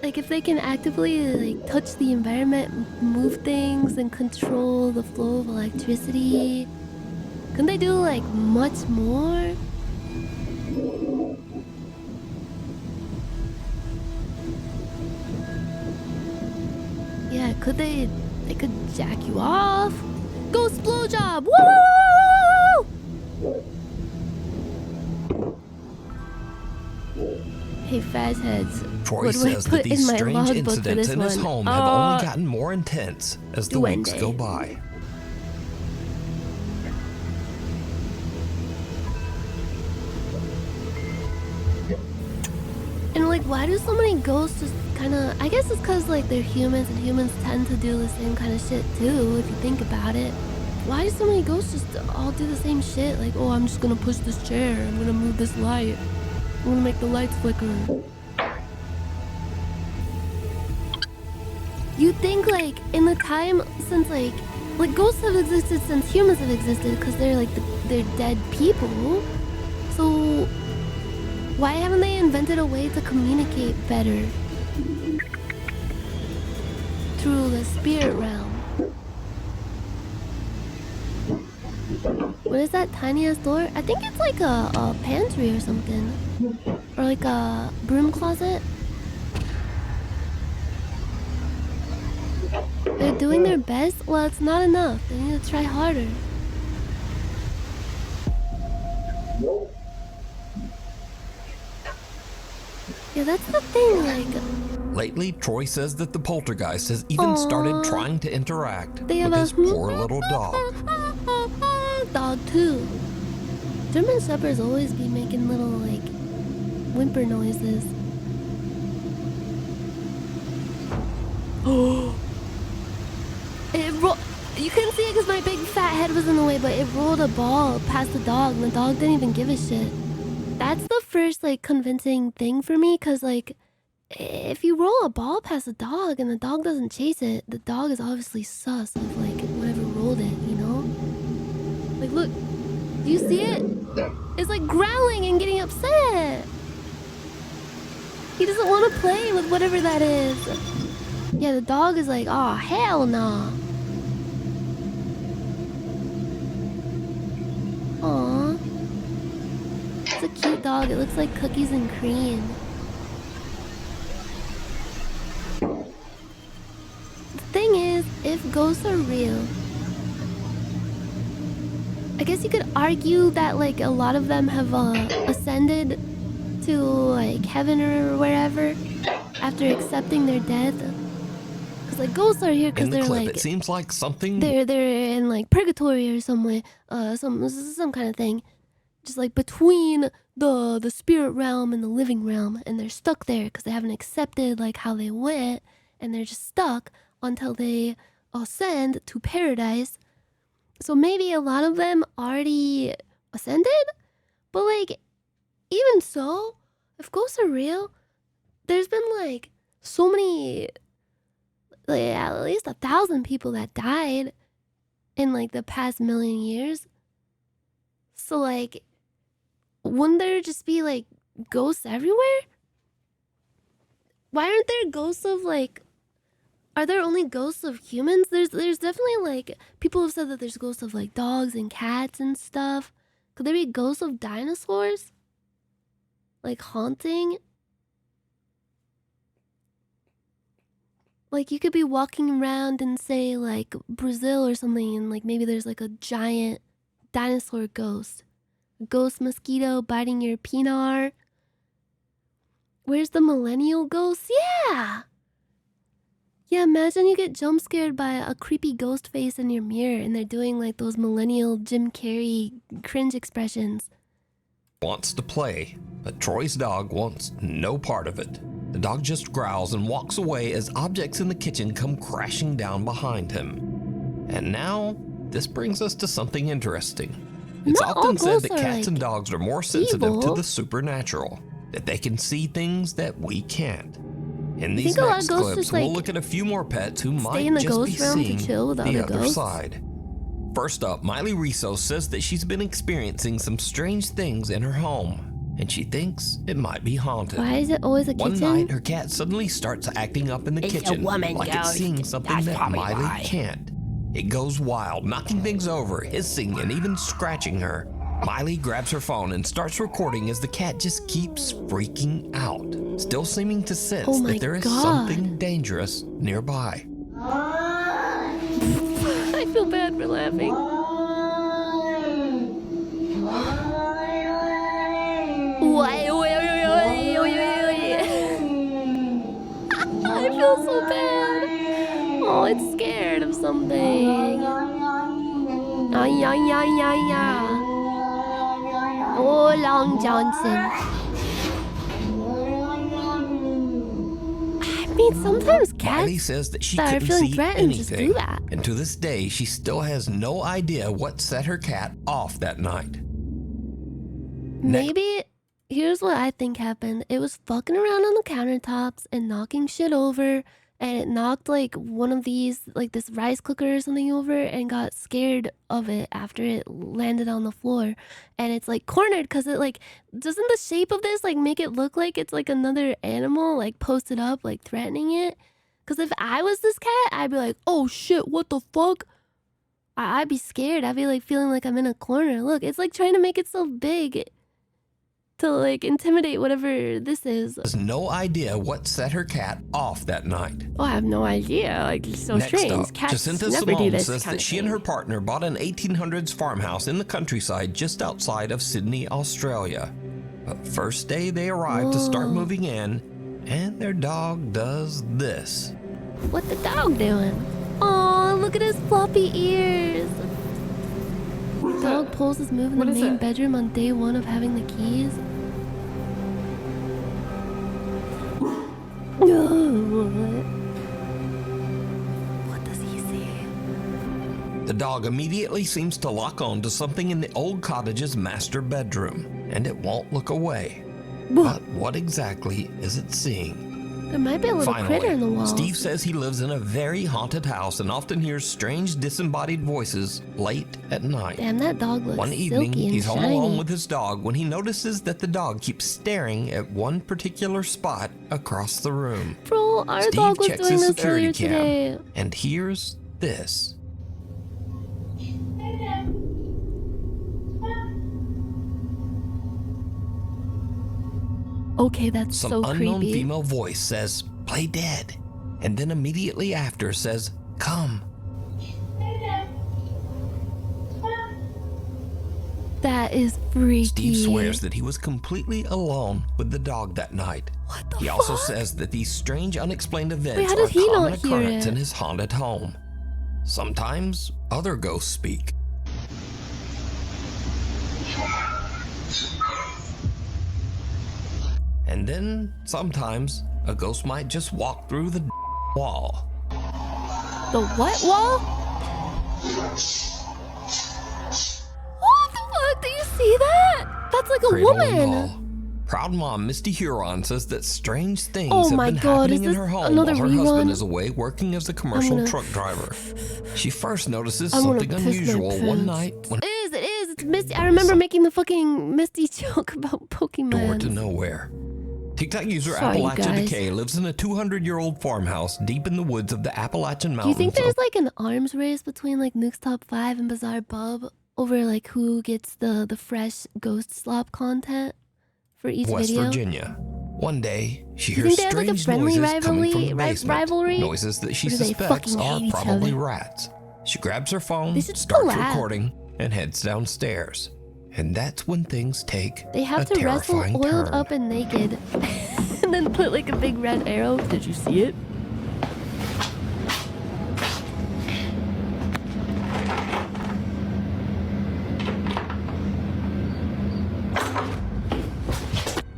Like if they can actively like touch the environment, move things and control the flow of electricity, can they do like much more? Yeah, could they could jack you off? Ghost blowjob! Woo! Hey, Fazheads. Troy What do I says that put these in my strange logbook for incidents this in his one? home have only gotten more intense as the weeks Duende. go by. And like, why do so many ghosts just kind of... I guess it's because like they're humans and humans tend to do the same kind of shit too, if you think about it. Why do so many ghosts just all do the same shit? Like, oh, I'm just gonna push this chair, I'm gonna move this light, I'm gonna make the lights flicker. You think like in the time since like ghosts have existed since humans have existed because they're like they're dead people. So why haven't they invented a way to communicate better through the spirit realm? What is that tiny ass door? I think it's like a pantry or something, or like a broom closet. They're doing their best. Well, it's not enough. They need to try harder. Yeah, that's the thing, like... Lately, Troy says that the poltergeist has even started trying to interact with his poor little dog. Dog too. German shepherds always be making little, like, whimper noises. Oh! You couldn't see it because my big fat head was in the way, but it rolled a ball past the dog, and the dog didn't even give a shit. That's the first, like, convincing thing for me, because, like, if you roll a ball past a dog and the dog doesn't chase it, the dog is obviously sus of, like, whatever rolled it, you know? Like, look. Do you see it? It's, like, growling and getting upset. He doesn't want to play with whatever that is. Yeah, the dog is like, oh, hell nah. Aww. It's a cute dog. It looks like cookies and cream. The thing is, if ghosts are real, I guess you could argue that like a lot of them have ascended to like heaven or wherever after accepting their death. Cause like ghosts are here because they're like it seems like something they're in like purgatory or somewhere, some kind of thing, just like between the spirit realm and the living realm, and they're stuck there because they haven't accepted like how they went, and they're just stuck until they ascend to paradise. So maybe a lot of them already ascended, but like even so, if ghosts are real, there's been like so many. Like, at least 1,000 people that died in like the past million years. So like, wouldn't there just be like ghosts everywhere? Why aren't there ghosts of like... Are there only ghosts of humans? There's definitely like... People have said that there's ghosts of like dogs and cats and stuff. Could there be ghosts of dinosaurs? Like haunting? Like you could be walking around in say like Brazil or something and like maybe there's like a giant dinosaur ghost. A ghost mosquito biting your pinar. Where's the millennial ghost? Yeah! Yeah, imagine you get jump scared by a creepy ghost face in your mirror and they're doing like those millennial Jim Carrey cringe expressions. Wants to play, but Troy's dog wants no part of it. The dog just growls and walks away as objects in the kitchen come crashing down behind him. And now, this brings us to something interesting. It's often said that cats and dogs are more sensitive to the supernatural, that they can see things that we can't. In these next clips, we'll look at a few more pets who might just be seeing the other side. First up, Miley Riso says that she's been experiencing some strange things in her home, and she thinks it might be haunted. Why is it always a kitchen? One night, her cat suddenly starts acting up in the kitchen, like it's seeing something that Miley can't. It goes wild, knocking things over, hissing, and even scratching her. Miley grabs her phone and starts recording as the cat just keeps freaking out, still seeming to sense that there is something dangerous nearby. I feel bad for laughing. I feel so bad. Oh, it's scared of something. Oh, Long Johnson. I mean, sometimes cats Miley says that she that are couldn't feeling see threatened just anything, do that. and to this day, she still has no idea what set her cat off that night. Maybe, here's what I think happened. It was fucking around on the countertops and knocking shit over, and it knocked like one of these, like this rice cooker or something over and got scared of it after it landed on the floor. And it's like cornered because it like, doesn't the shape of this like make it look like it's like another animal like posted up like threatening it? Because if I was this cat, I'd be like, oh shit, what the fuck? I'd be scared. I'd be like feeling like I'm in a corner. Look, it's like trying to make itself big to like intimidate whatever this is. Has no idea what set her cat off that night. Oh, I have no idea. Like, it's so Next strange. up, Cats Jacinta never do Simone this says kind that of she and her partner bought an 1800s farmhouse in the countryside just outside of Sydney, Australia. But first day they arrived to start moving in, and their dog does this. What the dog doing? Oh, look at his floppy ears. The dog pulls his move in the main bedroom on day one of having the keys. What does he see? The dog immediately seems to lock on to something in the old cottage's master bedroom, and it won't look away. But what exactly is it seeing? There might be a little critter in the wall. Steve says he lives in a very haunted house and often hears strange disembodied voices late at night. Damn, that dog looks One evening, silky and he's home shiny. alone with his dog when he notices that the dog keeps staring at one particular spot across the room. Bro, our Steve dog was checks doing his this security earlier cam today. and hears this. Okay, that's Some so unknown creepy. female voice says, "Play dead," and then immediately after says, "Come." That is freaky. Steve swears that he was completely alone with the dog that night. What the He also says that these strange unexplained events how are does he a common not hear occurrence it? in his haunted home. Sometimes other ghosts speak. And then, sometimes, a ghost might just walk through the wall. The what wall? What the fuck? Do you see that? That's like a Cradle and woman. all. Proud mom Misty Huron says that strange things Oh have my been God, happening is in this her home another while her husband rerun? is away working as a commercial gonna- truck driver. She first notices I'm gonna something piss my unusual one pants. night when It is, it's Misty. I remember making the fucking Misty joke about Pokemon. Door to nowhere. TikTok user Sorry, Appalachia guys. Decay lives in a 200-year-old farmhouse deep in the woods of the Appalachian Do you Mountains. think there's like an arms race between like Nuke's Top 5 and Bizarre Bub over like who gets the fresh ghost slop content for each West video? Virginia. One day, she Do you hears think they have, like, a strange friendly noises coming from the rivalry- basement. rivalry? Noises that she Or do they suspects fucking are hate each probably other? rats. She grabs her phone, They should starts collab. recording, and heads downstairs. And that's when things take They have a to wrestle terrifying oiled turn. up and naked, and then put like a big red arrow. Did you see it?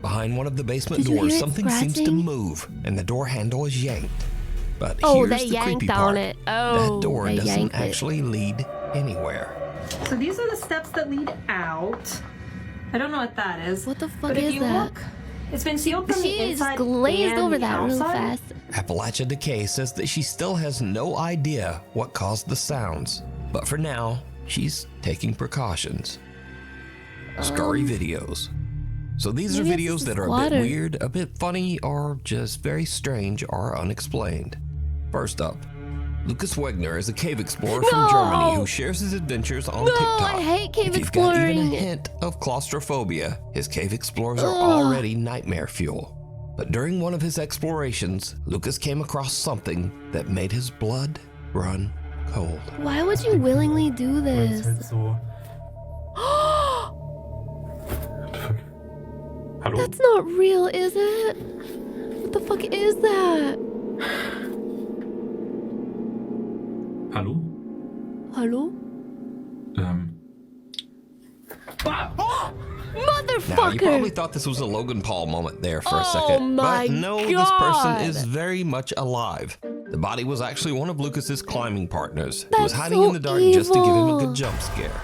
Behind one of the basement Did you doors, hear it something seems to scratching? move, and the door handle is yanked. But Oh, here's they the creepy yanked part. on it. Oh, that door they doesn't yanked it. actually lead anywhere. So these are the steps that lead out. I don't know what that is. What the fuck but if is you that? look, it's been sealed from the She just inside glazed and over the that real outside. fast. Appalachia Decay says that she still has no idea what caused the sounds, but for now, she's taking precautions. Scurry videos. So these are maybe it's videos the that are a bit squatter. weird, a bit funny, or just very strange or unexplained. First up, Lucas Wegner is a cave explorer from No! Germany who shares his adventures on No, TikTok. I hate cave If you've got even exploring. a hint of claustrophobia, his cave explorers are Ugh. already nightmare fuel. But during one of his explorations, Lucas came across something that made his blood run cold. Why would you willingly do this? That's not real, is it? What the fuck is that? Hallo? Hello? Motherfucker! Now, you probably thought this was a Logan Paul moment there for a second. my but no, this God. person is very much alive. The body was actually one of Lucas's climbing partners who was That's hiding so in the dark just to give him a evil. good jump scare.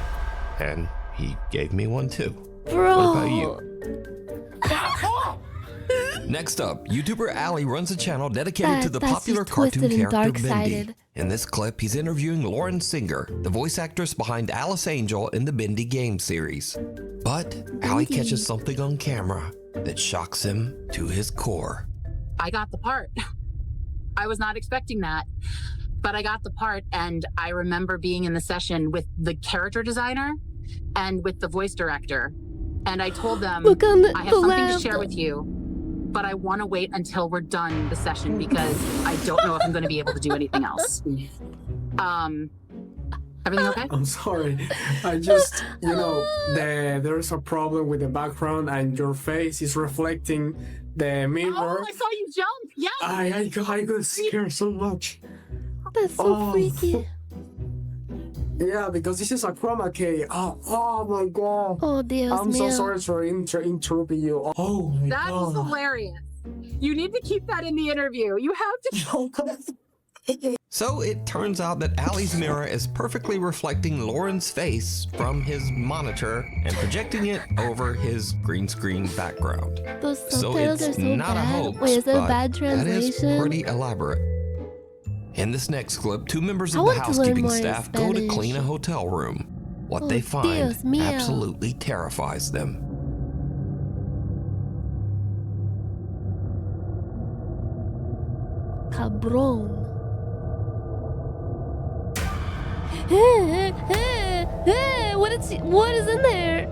And he gave me one too. Bro. What about you? Next up, YouTuber Ali runs a channel dedicated to the That's popular just twisted cartoon and character Bendy. dark-sided. In this clip, he's interviewing Lauren Singer, the voice actress behind Alice Angel in the Bendy game series. But Ali Bendy. catches something on camera that shocks him to his core. I got the part. I was not expecting that, but I got the part, and I remember being in the session with the character designer and with the voice director, and I told them, Look on the I have something to left. share with you, but I want to wait until we're done the session because I don't know if I'm going to be able to do anything else. Everything okay? I'm sorry. I just, there's a problem with the background and your face is reflecting the mirror. Oh, I saw you jump. Yeah. I got scared so much. That's so freaky. Yeah, because this is a chroma key. Oh my god. Oh, Dios I'm so mío. sorry for interrupting you. Oh my That god. is hilarious. You need to keep that in the interview. You have to. So it turns out that Ali's mirror is perfectly reflecting Lauren's face from his monitor and projecting it over his green screen background. Those So subtitles it's are so not bad. a hoax, Wait, is it a but bad that is translation? pretty elaborate. In this next clip, two members I of the want to learn housekeeping more in staff go to Spanish. clean a hotel room. What Oh, they find Dios mío. absolutely terrifies them. Cabron. What is in there?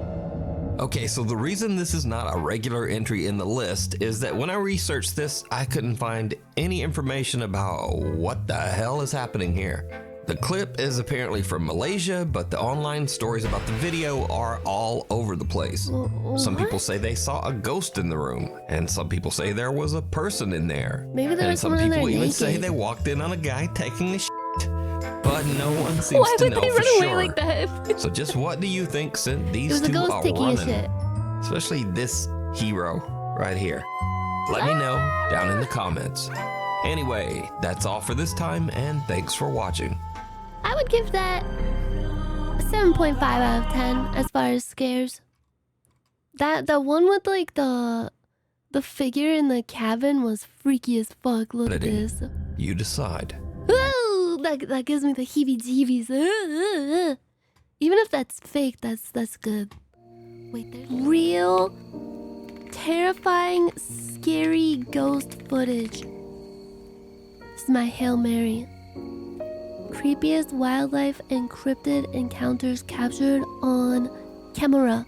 Okay, so the reason this is not a regular entry in the list is that when I researched this, I couldn't find any information about what the hell is happening here. The clip is apparently from Malaysia, but the online stories about the video are all over the place. Some people say they saw a ghost in the room, and some people say there was a person in there. Maybe there and was some someone in there people even say naked. they walked in on a guy taking a shit. But no one seems Why to would know they for run away sure. like that? So just what do you think sent these was a two ghost are taking a running? shit. Especially this hero right here. Let me know down in the comments. Anyway, that's all for this time, and thanks for watching. I would give that a 7.5 out of 10 as far as scares. The one with like the figure in the cabin was freaky as fuck. Look at this. You decide. Ooh, that gives me the heebie-jeebies. Even if that's fake, that's good. Wait, there's real, terrifying, scary ghost footage. This is my Hail Mary. Creepiest wildlife and cryptid encounters captured on camera.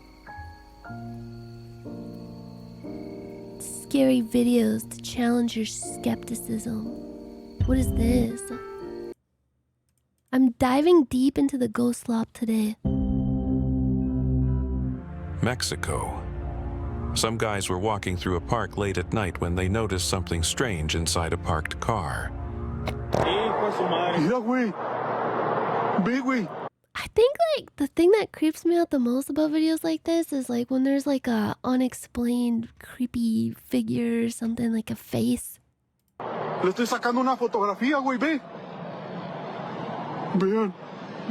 Scary videos to challenge your skepticism. What is this? I'm diving deep into the ghost slop today. Mexico. Some guys were walking through a park late at night when they noticed something strange inside a parked car. I think like the thing that creeps me out the most about videos like this is like when there's like a unexplained creepy figure or something, like a face. Le estoy sacando una fotografía, güey, ve. Vean.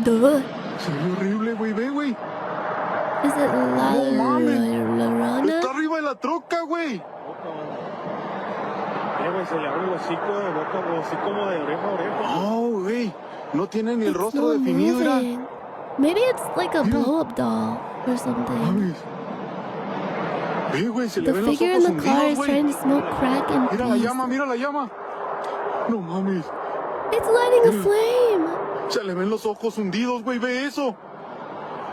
Duh. Se ve horrible, güey, ve, güey. Is it La Llorona? Está arriba de la troca, güey. Se le abre el hocico de boca, así como de oreja a oreja. Oh, güey. No tiene ni el rostro definido, era. Maybe it's like a blow-up doll or something. Ve, güey, se le The ven los figure in ojos the car hundidos, is güey. trying to smoke crack and Mira la peace. llama, mira la llama. No mames. It's lighting a flame. Se le ven los ojos hundidos, güey, ve eso.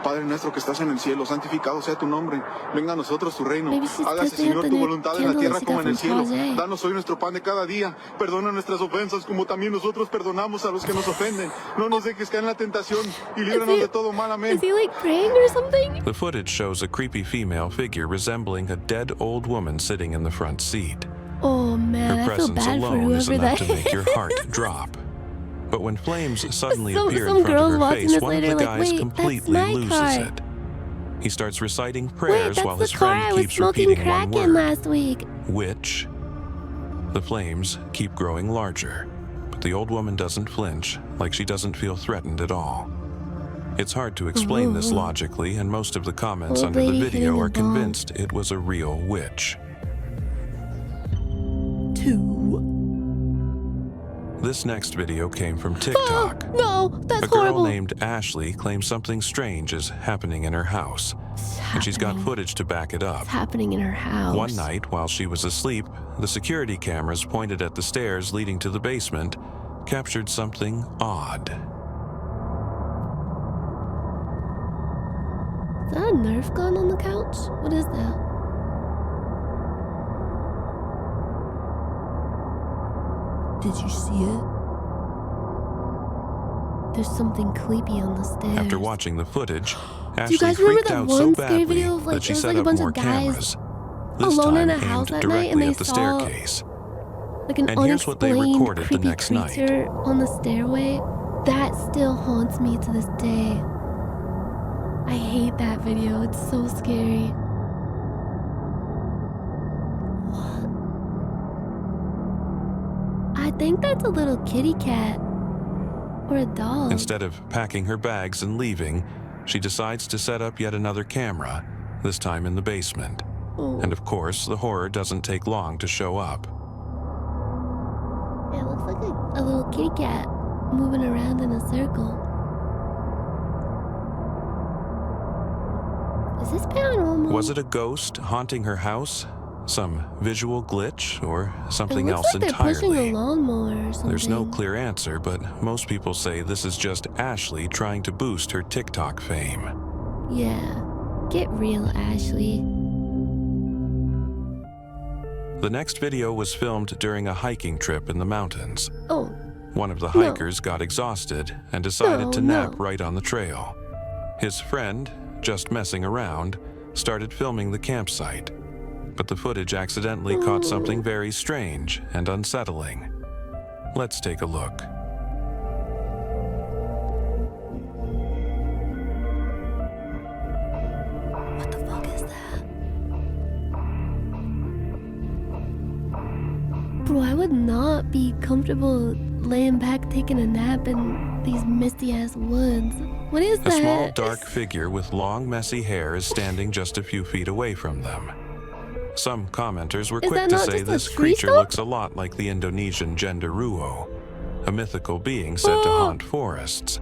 Padre nuestro que estás en el cielo, santificado sea tu nombre. Venga a nosotros tu reino. Hágase, Señor, tu voluntad en la tierra como en el cielo. Danos hoy nuestro pan de cada día. Perdona nuestras ofensas como también nosotros perdonamos a los que nos ofenden. No nos dejes caer en la tentación y líbranos de todo mal. Amén. Is he like praying or something? The footage shows a creepy female figure resembling a dead old woman sitting in the front seat. Oh man, Her I feel presence bad for alone is whoever enough that to make your is. heart drop. But when flames suddenly Some appear in front girls of her watching face, this one of later the like, guys wait, completely that's my loses car. it. He starts reciting Wait, prayers while that's his the car I friend was keeps smoking repeating crack one in word, last week. witch. The flames keep growing larger, but the old woman doesn't flinch, like she doesn't feel threatened at all. It's hard to explain this logically, and most of the comments Old under the lady video hitting are a ball. convinced it was a real witch. 2. This next video came from TikTok. No, that's A girl horrible. named Ashley claims something strange is happening in her house, and she's got footage to back it up. It's happening in her house. One night, while she was asleep, the security cameras pointed at the stairs leading to the basement captured something odd. Is that a Nerf gun on the couch? What is that? Did you see it? There's something creepy on the stairs. After watching the footage, Do you Ashley guys remember freaked that out so one scary badly video of like that she it was set like a up bunch more of guys cameras, this alone in time a house aimed at night and directly they at the saw staircase. like an And here's what they unexplained recorded the creepy next night. creature on the stairway? That still haunts me to this day. I hate that video. It's so scary. What? I think that's a little kitty cat. Or a dog. Instead of packing her bags and leaving, she decides to set up yet another camera, this time in the basement. Oh. And of course, the horror doesn't take long to show up. It looks like a little kitty cat moving around in a circle. Is this paranormal? Was it a ghost haunting her house? Some visual glitch or something It else looks like entirely? they're pushing a lawnmower or something. There's no clear answer, but most people say this is just Ashley trying to boost her TikTok fame. Yeah. Get real, Ashley. The next video was filmed during a hiking trip in the mountains. Oh. One of the No. hikers got exhausted and decided to nap right on the trail. His friend, just messing around, started filming the campsite. But the footage accidentally caught something very strange and unsettling. Let's take a look. What the fuck is that? Bro, I would not be comfortable laying back taking a nap in these misty ass woods. What is A that? small dark figure with long messy hair is standing just a few feet away from them. Some commenters were Is quick that to not say just a this tree creature stump? looks a lot like the Indonesian genderuwo, a mythical being said to haunt forests.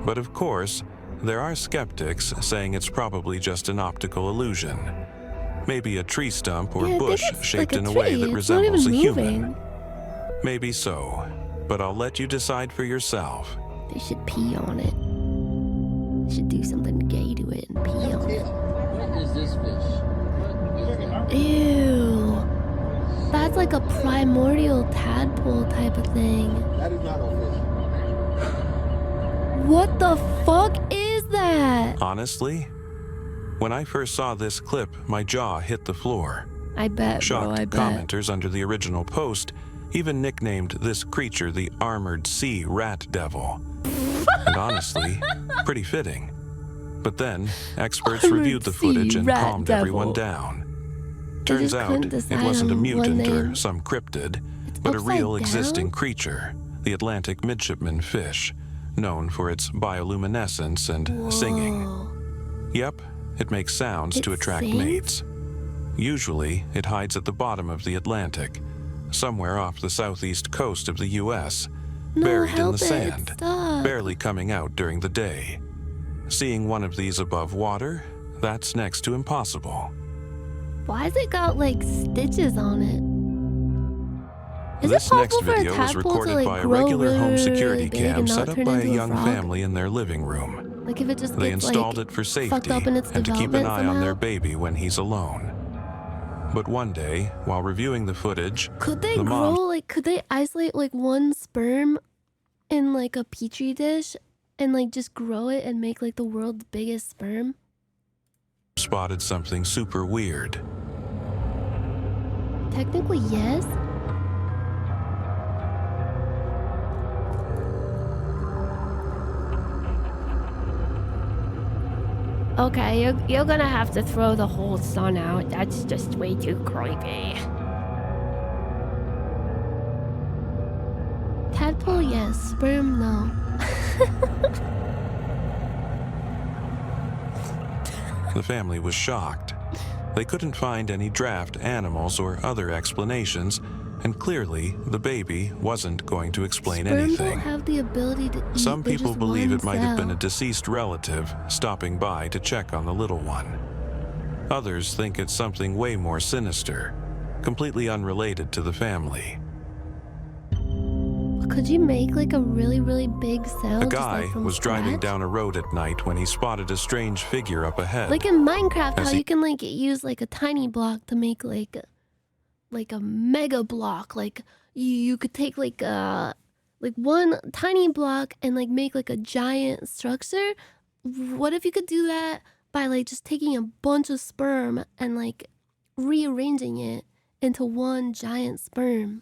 But of course, there are skeptics saying it's probably just an optical illusion. Maybe a tree stump or bush shaped in a way that resembles a human. Maybe so, but I'll let you decide for yourself. They should pee on it. They should do something gay to it and pee on it. What is this fish? Ew. That's like a primordial tadpole type of thing. That is not a fish. What the fuck is that? Honestly, when I first saw this clip, my jaw hit the floor. I bet, Shocked bro, I bet. commenters under the original post even nicknamed this creature the Armored Sea Rat Devil. And honestly, pretty fitting. But then, experts reviewed the footage and calmed everyone down. Turns out, it wasn't a mutant or some cryptid, but a real existing creature, the Atlantic midshipman fish, known for its bioluminescence and singing. Yep, it makes sounds to attract mates. Usually, it hides at the bottom of the Atlantic, somewhere off the southeast coast of the U.S., buried in the sand, barely coming out during the day. Seeing one of these above water, that's next to impossible. Why has it got like stitches on it? This next video was recorded by a regular home security cam set up by a young family in their living room. Like if it just They gets, installed like, it for safety fucked up in its and to keep an eye development on their somehow? baby when he's alone. But one day, while reviewing the footage, Could they the grow mom like? Could they isolate like one sperm in like a petri dish and like just grow it and make like the world's biggest sperm? spotted something super weird. Technically, yes. Okay, you're gonna have to throw the whole sun out. That's just way too creepy. Tadpole, yes. Sperm, no. The family was shocked. They couldn't find any draft animals or other explanations, and clearly the baby wasn't going to explain Sperm anything. don't have the ability to eat. Some They're people just believe one it might have been a cell. deceased relative stopping by to check on the little one. Others think it's something way more sinister, completely unrelated to the family. Could you make like a really, really big cell? A just, guy like, from was driving scratch? down a road at night when he spotted a strange figure up ahead. Like in Minecraft, As how he- you can like use like a tiny block to make like a mega block. Like you could take like one tiny block and like make like a giant structure. What if you could do that by like just taking a bunch of sperm and like rearranging it into one giant sperm?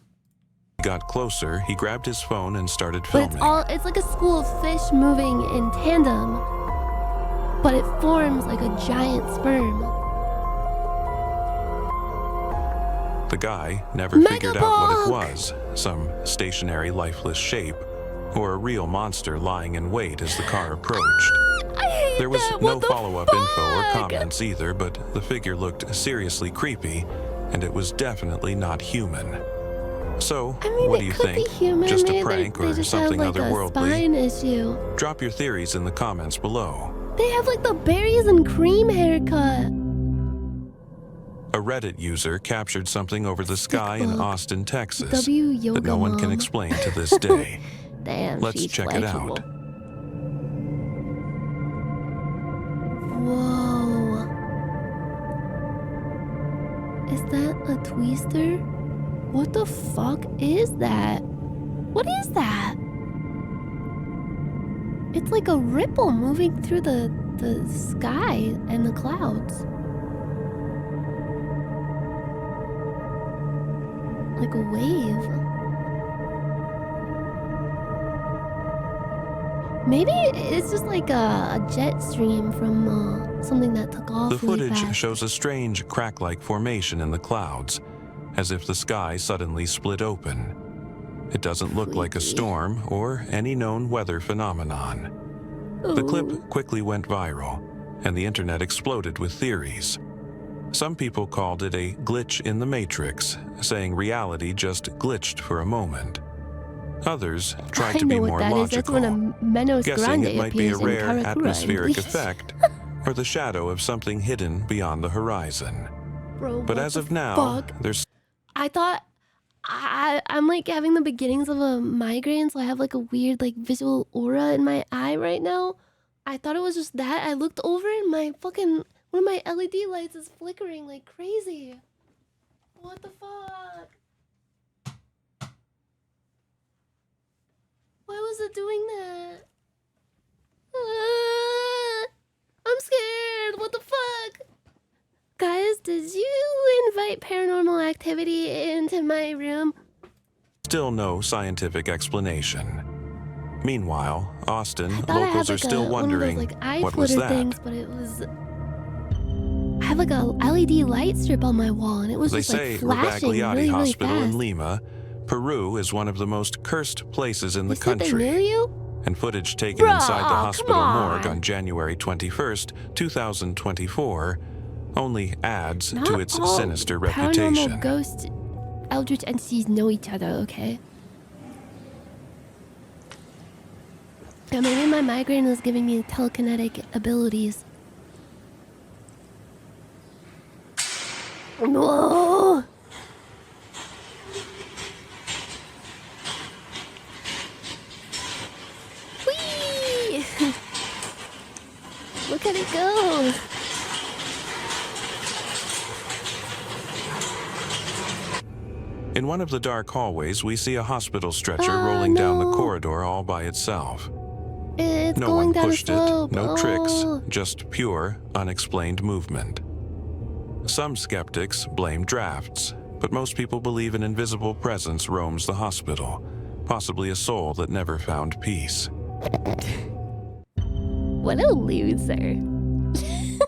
He got closer, he grabbed his phone and started But filming. it's like a school of fish moving in tandem, but it forms like a giant sperm. The guy never figured out what it was, some stationary lifeless shape, or a real monster lying in wait as the car approached. There was no follow-up info or comments either, but the figure looked seriously creepy, and it was definitely not human. So, what do you think? Human, Just a maybe prank they or just something have, like, a otherworldly? spine issue. Drop your theories in the comments below. They have like the berries and cream haircut. A Reddit user captured something over the sky in Austin, Texas, W yoga that no one can mom. explain to this day. Damn, Let's she's check flexible. it out. Whoa. Is that a twister? What the fuck is that? What is that? It's like a ripple moving through the sky and the clouds. Like a wave. Maybe it's just like a jet stream from something that took off The really footage fast. shows a strange crack-like formation in the clouds, as if the sky suddenly split open. It doesn't look like a storm or any known weather phenomenon. The clip quickly went viral, and the internet exploded with theories. Some people called it a glitch in the Matrix, saying reality just glitched for a moment. Others tried to be more logical, guessing it might be a rare atmospheric effect or the shadow of something hidden beyond the horizon. Bro, but as of now, there's... I thought I'm like having the beginnings of a migraine, so I have like a weird like visual aura in my eye right now. I thought it was just that. I looked over and my fucking one of my LED lights is flickering like crazy. What the fuck? Why was it doing that? I'm scared. What the fuck? Guys, did you invite paranormal activity into my room? Still no scientific explanation. Meanwhile, Austin, locals are still wondering, what was that? Things, but it was... I have like a LED light strip on my wall, and it was just like flashing really Hospital fast. in Lima, Peru is one of the most cursed places in the country. They near you? And footage taken inside the hospital morgue on January 21st, 2024, only adds to its sinister reputation. Paranormal ghosts, eldritch entities know each other, okay? Yeah, maybe my migraine is giving me telekinetic abilities. Whoa! Whee! Look at it go! In one of the dark hallways, we see a hospital stretcher rolling down the corridor all by itself. It's no going one down pushed a slope. it, no tricks, just pure, unexplained movement. Some skeptics blame drafts, but most people believe an invisible presence roams the hospital, possibly a soul that never found peace. What a loser.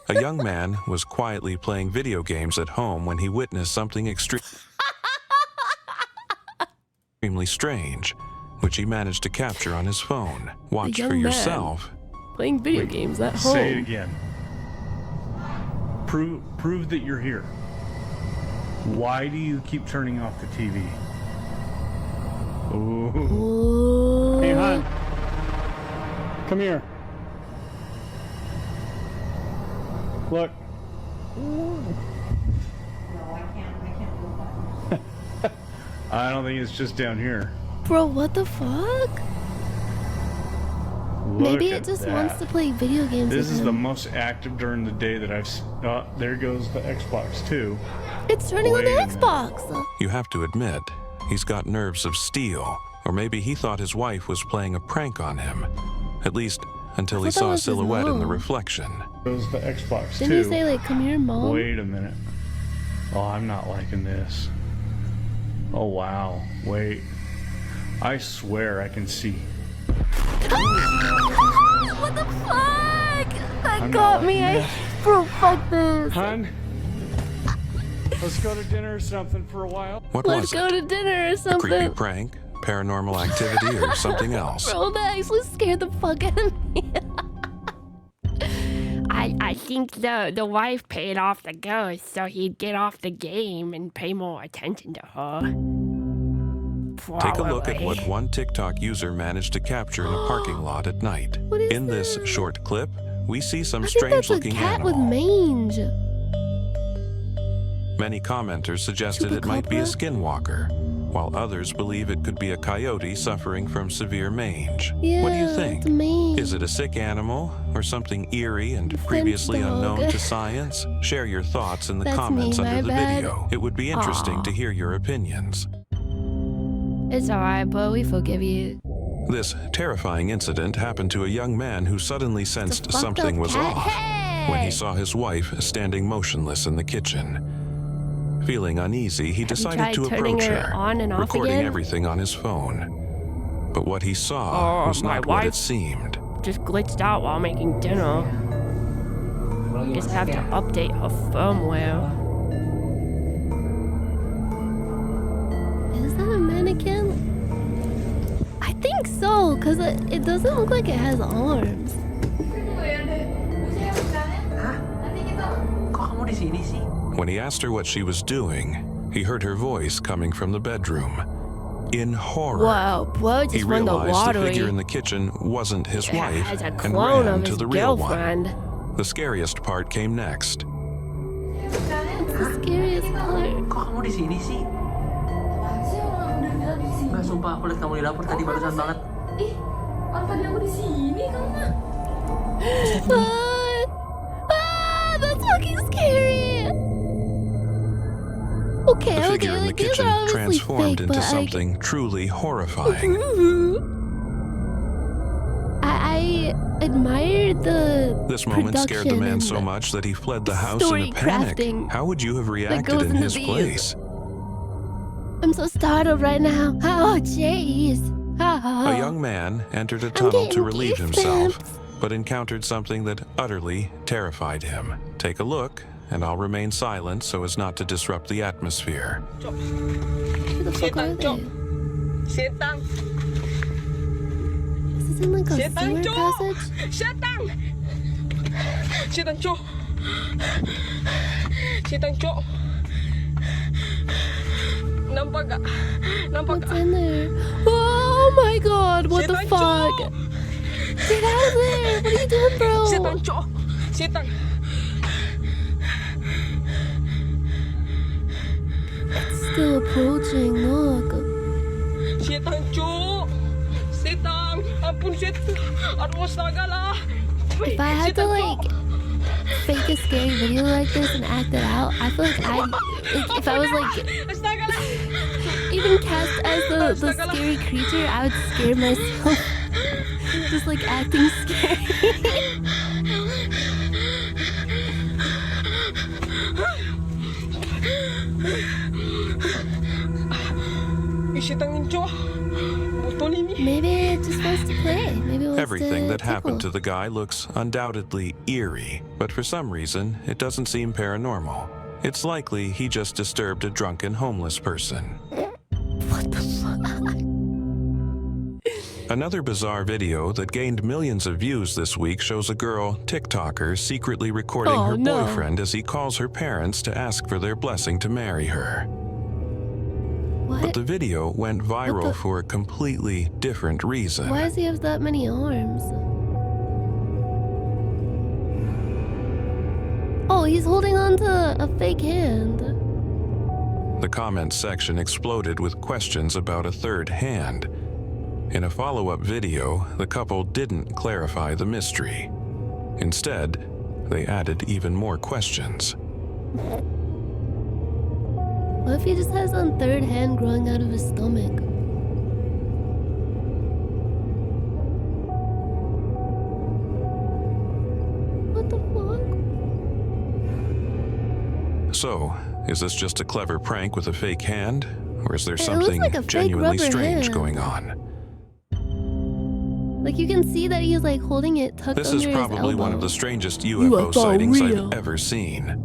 A young man was quietly playing video games at home when he witnessed something extremely strange, which he managed to capture on his phone. Watch for yourself. Playing video games at home. Say it again. Prove that you're here. Why do you keep turning off the TV? Ooh. Hey, hon. Come here. Look. I don't think it's just down here. Bro, what the fuck? Maybe it just wants to play video games. This is the most active during the day that I've... there goes the Xbox too. It's turning on the Xbox. You have to admit, he's got nerves of steel. Or maybe he thought his wife was playing a prank on him. At least until he saw a silhouette in the reflection. Goes the Xbox Didn't too. you say like, come here, mom? Wait a minute. Oh, I'm not liking this. Oh, wow. Wait. I swear I can see. What the fuck? That got me. Bro, fuck this. Hon, let's go to dinner or something for a while. Let's go to dinner or A something. creepy prank, paranormal activity, or something else? Bro, that actually scared the fuck out of me. I think the wife paid off the ghost so he'd get off the game and pay more attention to her. Take a look at what one TikTok user managed to capture in a parking lot at night. In this short clip, we see some strange-looking cat animal. with mange. Many commenters suggested it might be a skinwalker, while others believe it could be a coyote suffering from severe mange. What do you think? Is it a sick animal or something eerie and previously unknown to science? Share your thoughts in the comments under the video. It would be interesting to hear your opinions. It's alright, but we forgive you. This terrifying incident happened to a young man who suddenly sensed something was off when he saw his wife standing motionless in the kitchen. Feeling uneasy, he decided to approach her, recording everything on his phone. But what he saw was not what it seemed. Just glitched out while making dinner. Just have to update her firmware. Is that a mannequin? I think so, because it doesn't look like it has arms. When he asked her what she was doing, he heard her voice coming from the bedroom. in horror. Whoa, bro, He just won the realized the lottery. figure in the kitchen wasn't his wife As a and clone ran of to his the real girlfriend. one. The scariest part came next. The scariest part. Kok kamu di sini sih? Nggak, sumpah aku lihat kamu di dapur tadi barusan banget. Ih, orang tadi aku di sini kamu mah. That's fucking scary. Okay, The figure in the like, these kitchen are obviously transformed fake, into but something truly horrifying. I admire the This moment scared the man production so and much that he fled the house in story a panic. crafting How would you have reacted goes in into his these. place? I'm so startled right now. Oh, jeez. A young man entered a tunnel to relieve himself, but encountered something that utterly terrified him. Take a look, and I'll remain silent so as not to disrupt the atmosphere. Who the fuck are they? Setan. Is this in like a Setan, sewer Cok. passage? Setan. Setan, Cok. Setan, Cok. Nampak gak? Nampak What's in there? Oh my god, what the Setan, fuck? Cok. Get out of there! What are you doing, bro? Setan, Cok. Setan. It's still approaching, look. Setan, Cok. Setan. Ampun, setan. Aduh, astaga lah. If I had to like fake a scary video like this and act it out, I feel like if I was like even cast as the scary creature, I would scare myself. Just like acting scary. Maybe it just wants to play. Maybe it wants Everything to that happened to tickle. the guy looks undoubtedly eerie, but for some reason, it doesn't seem paranormal. It's likely he just disturbed a drunken homeless person. What the fuck? Another bizarre video that gained millions of views this week shows a girl, TikToker, secretly recording her boyfriend as he calls her parents to ask for their blessing to marry her. What? But the video went viral for a completely different reason. Why does he have that many arms? Oh, he's holding on to a fake hand. The comments section exploded with questions about a third hand. In a follow-up video, the couple didn't clarify the mystery. Instead, they added even more questions. What if he just has a third hand growing out of his stomach? What the fuck? So, is this just a clever prank with a fake hand? Or is there It looks something like a fake genuinely rubber strange hand. going on? Like you can see that he's like holding it tucked This under is his probably one of elbow. the strangest UFO sightings real. I've ever seen.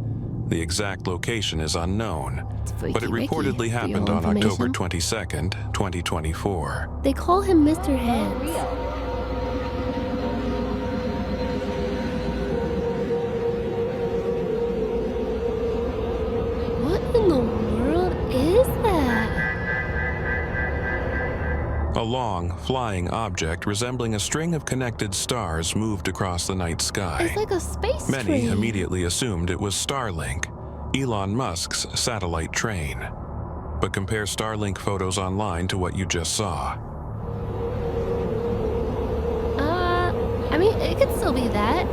The exact location is unknown, but it freaky, reportedly for your happened on October information. 22nd, 2024. They call him Mr. Hands. What in the world is that? A long, flying object resembling a string of connected stars moved across the night sky. It's like a space Many train. immediately assumed it was Starlink, Elon Musk's satellite train. But compare Starlink photos online to what you just saw. I mean, it could still be that.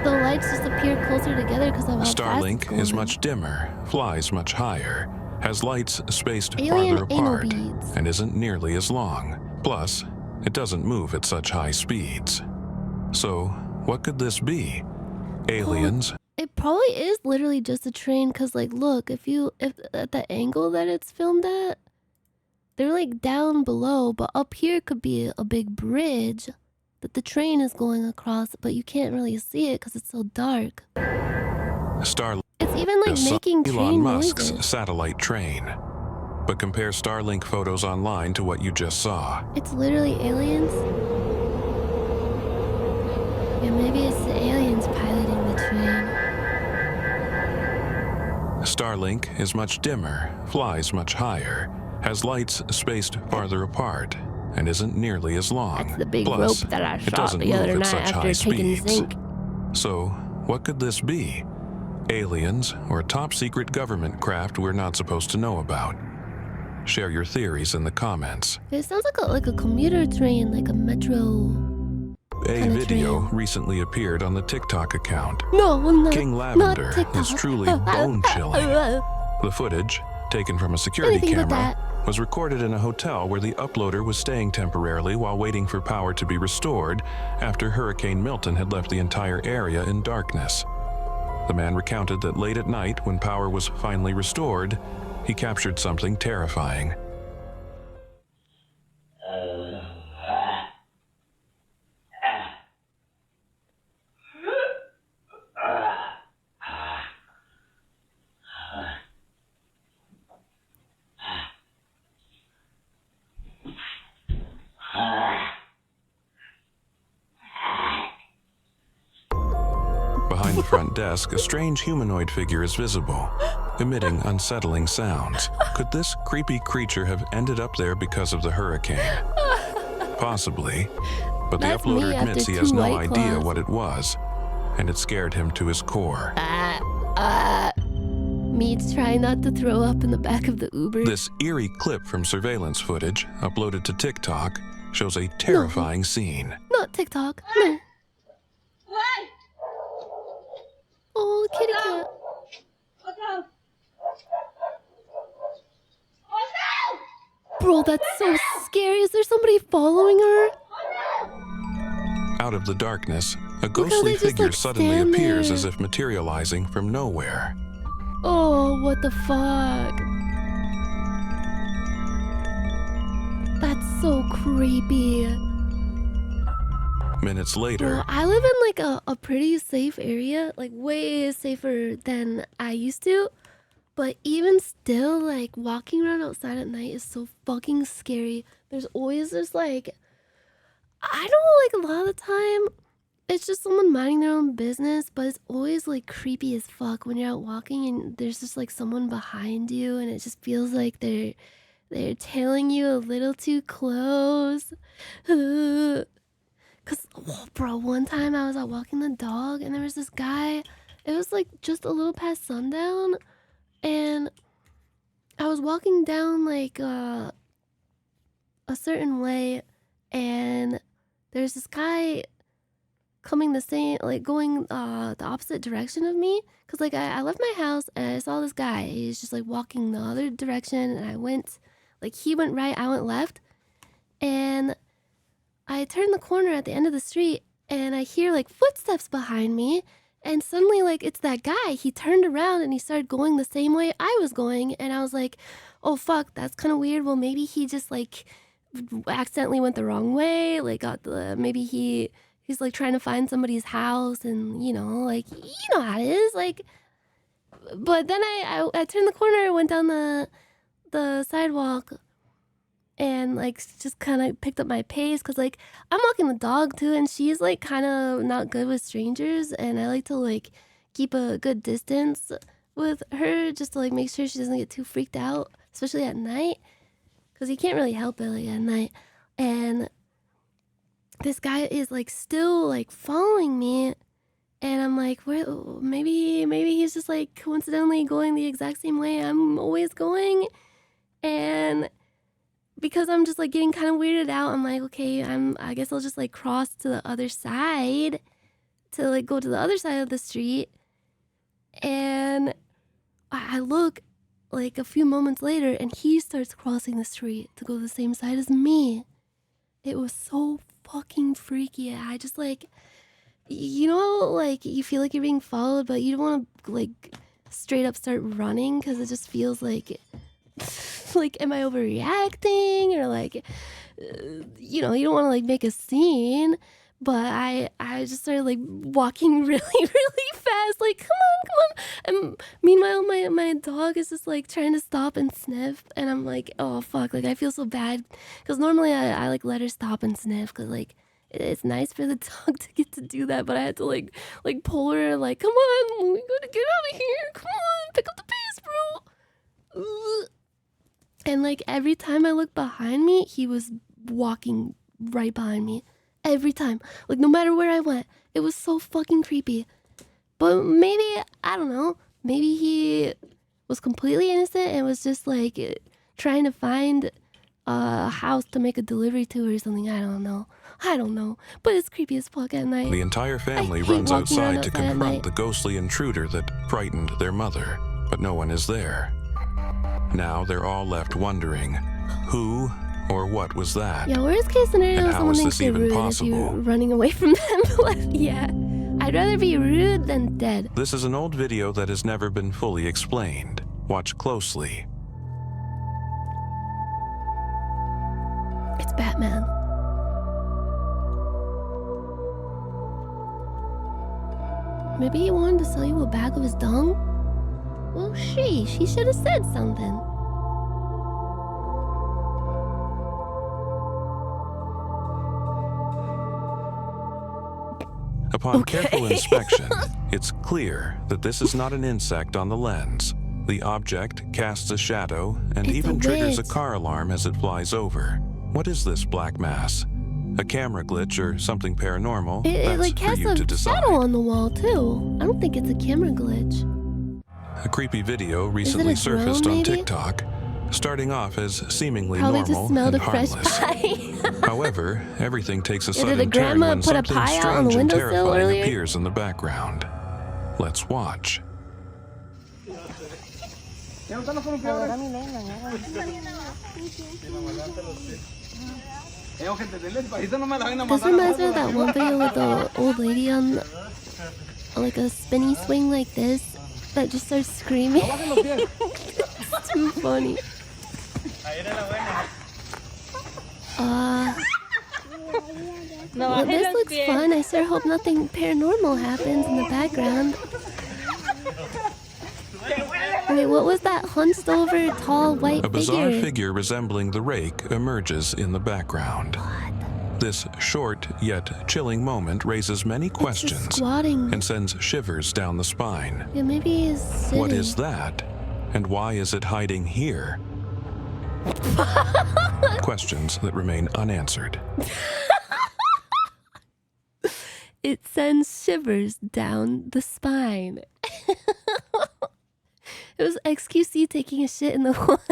The lights just appear closer together because of how fast it's Starlink is going. much dimmer, flies much higher, has lights spaced Alien farther anal apart, beads. and isn't nearly as long. Plus, it doesn't move at such high speeds. So, what could this be? Aliens? It probably is literally just a train because, like, look, if at the angle that it's filmed at, they're like down below, but up here could be a big bridge that the train is going across, but you can't really see it because it's so dark. Starlink It's even like is making Elon train Musk's noises. satellite train. But compare Starlink photos online to what you just saw. It's literally aliens. Yeah, maybe it's the aliens piloting the train. Starlink is much dimmer, flies much higher, has lights spaced farther apart and isn't nearly as long. That's the big Plus, rope that I it shot doesn't the other move night at such high after taking speeds. zinc. So, what could this be? Aliens or top secret government craft we're not supposed to know about? Share your theories in the comments. It sounds like a commuter train, like a metro. A video recently appeared on the TikTok account. No, not, King Lavender not is truly bone-chilling. The footage, taken from a security camera, was recorded in a hotel where the uploader was staying temporarily while waiting for power to be restored after Hurricane Milton had left the entire area in darkness. The man recounted that late at night, when power was finally restored, he captured something terrifying. Behind the front desk, a strange humanoid figure is visible, emitting unsettling sounds. Could this creepy creature have ended up there because of the hurricane? Possibly, but the uploader admits he has no idea what it was, and it scared him to his core. Me trying not to throw up in the back of the Uber. This eerie clip from surveillance footage, uploaded to TikTok, shows a terrifying scene. Not TikTok, no. Oh, kitty cat. Bro, that's so scary. Is there somebody following her? Out of the darkness, a ghostly figure suddenly appears as if materializing from nowhere. Oh, what the fuck? That's so creepy. Minutes later, Bro, I live in like a pretty safe area, like way safer than I used to. But even still, like walking around outside at night is so fucking scary. There's always this like, I don't know, like a lot of the time, it's just someone minding their own business, but it's always like creepy as fuck when you're out walking and there's just like someone behind you and it just feels like they're tailing you a little too close. Cause, bro, one time I was out walking the dog and there was this guy. It was like just a little past sundown, and I was walking down like a certain way, and there's this guy coming the same, like going the opposite direction of me. Cause like I left my house and I saw this guy. He's just like walking the other direction, and I went, like he went right, I went left, and I turned the corner at the end of the street and I hear like footsteps behind me, and suddenly like it's that guy. He turned around and he started going the same way I was going, and I was like, oh fuck, that's kind of weird. Well, maybe he just like accidentally went the wrong way, like maybe he's like trying to find somebody's house, and you know, like you know how it is, like. But then I turned the corner, went down the sidewalk, and like just kind of picked up my pace, because like I'm walking the dog too, and she's like kind of not good with strangers, and I like to like keep a good distance with her just to like make sure she doesn't get too freaked out, especially at night, because you can't really help it like at night. And this guy is like still like following me, and I'm like, well, maybe he's just like coincidentally going the exact same way I'm always going. And because I'm just like getting kind of weirded out, I'm like, okay, I guess I'll just like cross to the other side to like go to the other side of the street. And I look like a few moments later and he starts crossing the street to go the same side as me. It was so fucking freaky. I just like, you know, like you feel like you're being followed, but you don't want to like straight up start running because it just feels like am I overreacting, or like, you know, you don't want to like make a scene, but I just started like walking really, really fast, like come on. And meanwhile, my dog is just like trying to stop and sniff, and I'm like, oh fuck, like I feel so bad, because normally I like let her stop and sniff, because like it's nice for the dog to get to do that, but I had to like pull her, like come on, we gotta get out of here, come on, pick up the pace, bro. And like every time I looked behind me, he was walking right behind me. Every time. Like no matter where I went. It was so fucking creepy. But maybe, I don't know, maybe he was completely innocent and was just like trying to find a house to make a delivery to or something. I don't know. But it's creepy as fuck at night. The entire family runs outside to confront the ghostly intruder that frightened their mother, but no one is there. Now they're all left wondering, who or what was that? Yeah, worst case scenario, and how someone is thinks this you're even rude possible? if you're running away from them. But yeah, I'd rather be rude than dead. This is an old video that has never been fully explained. Watch closely. It's Batman. Maybe he wanted to sell you a bag of his dung? Well, she should have said something. Upon careful inspection, it's clear that this is not an insect on the lens. The object casts a shadow and even triggers a car alarm as it flies over. What is this black mass? A camera glitch or something paranormal? It like That's for casts you to a decide. shadow on the wall too. I don't think it's a camera glitch. A creepy video recently surfaced drone, on maybe? TikTok, starting off as seemingly Probably normal just smelled and a fresh harmless. pie. However, everything takes a Yeah, did sudden the turn grandma when put a something pie out on the strange and windowsill terrifying earlier? appears in the background. Let's watch. This reminds me of that one video with the old lady on like a spinny swing like this that just starts screaming. It's too funny. Well, this looks fun. I sure hope nothing paranormal happens in the background. Wait, what was that hunched over tall white A bizarre figure? figure resembling the rake emerges in the background. This short yet chilling moment raises many questions squatting. and sends shivers down the spine. Yeah, maybe he's sitting. What is that? And why is it hiding here? Questions that remain unanswered. It sends shivers down the spine. It was XQC taking a shit in the woods.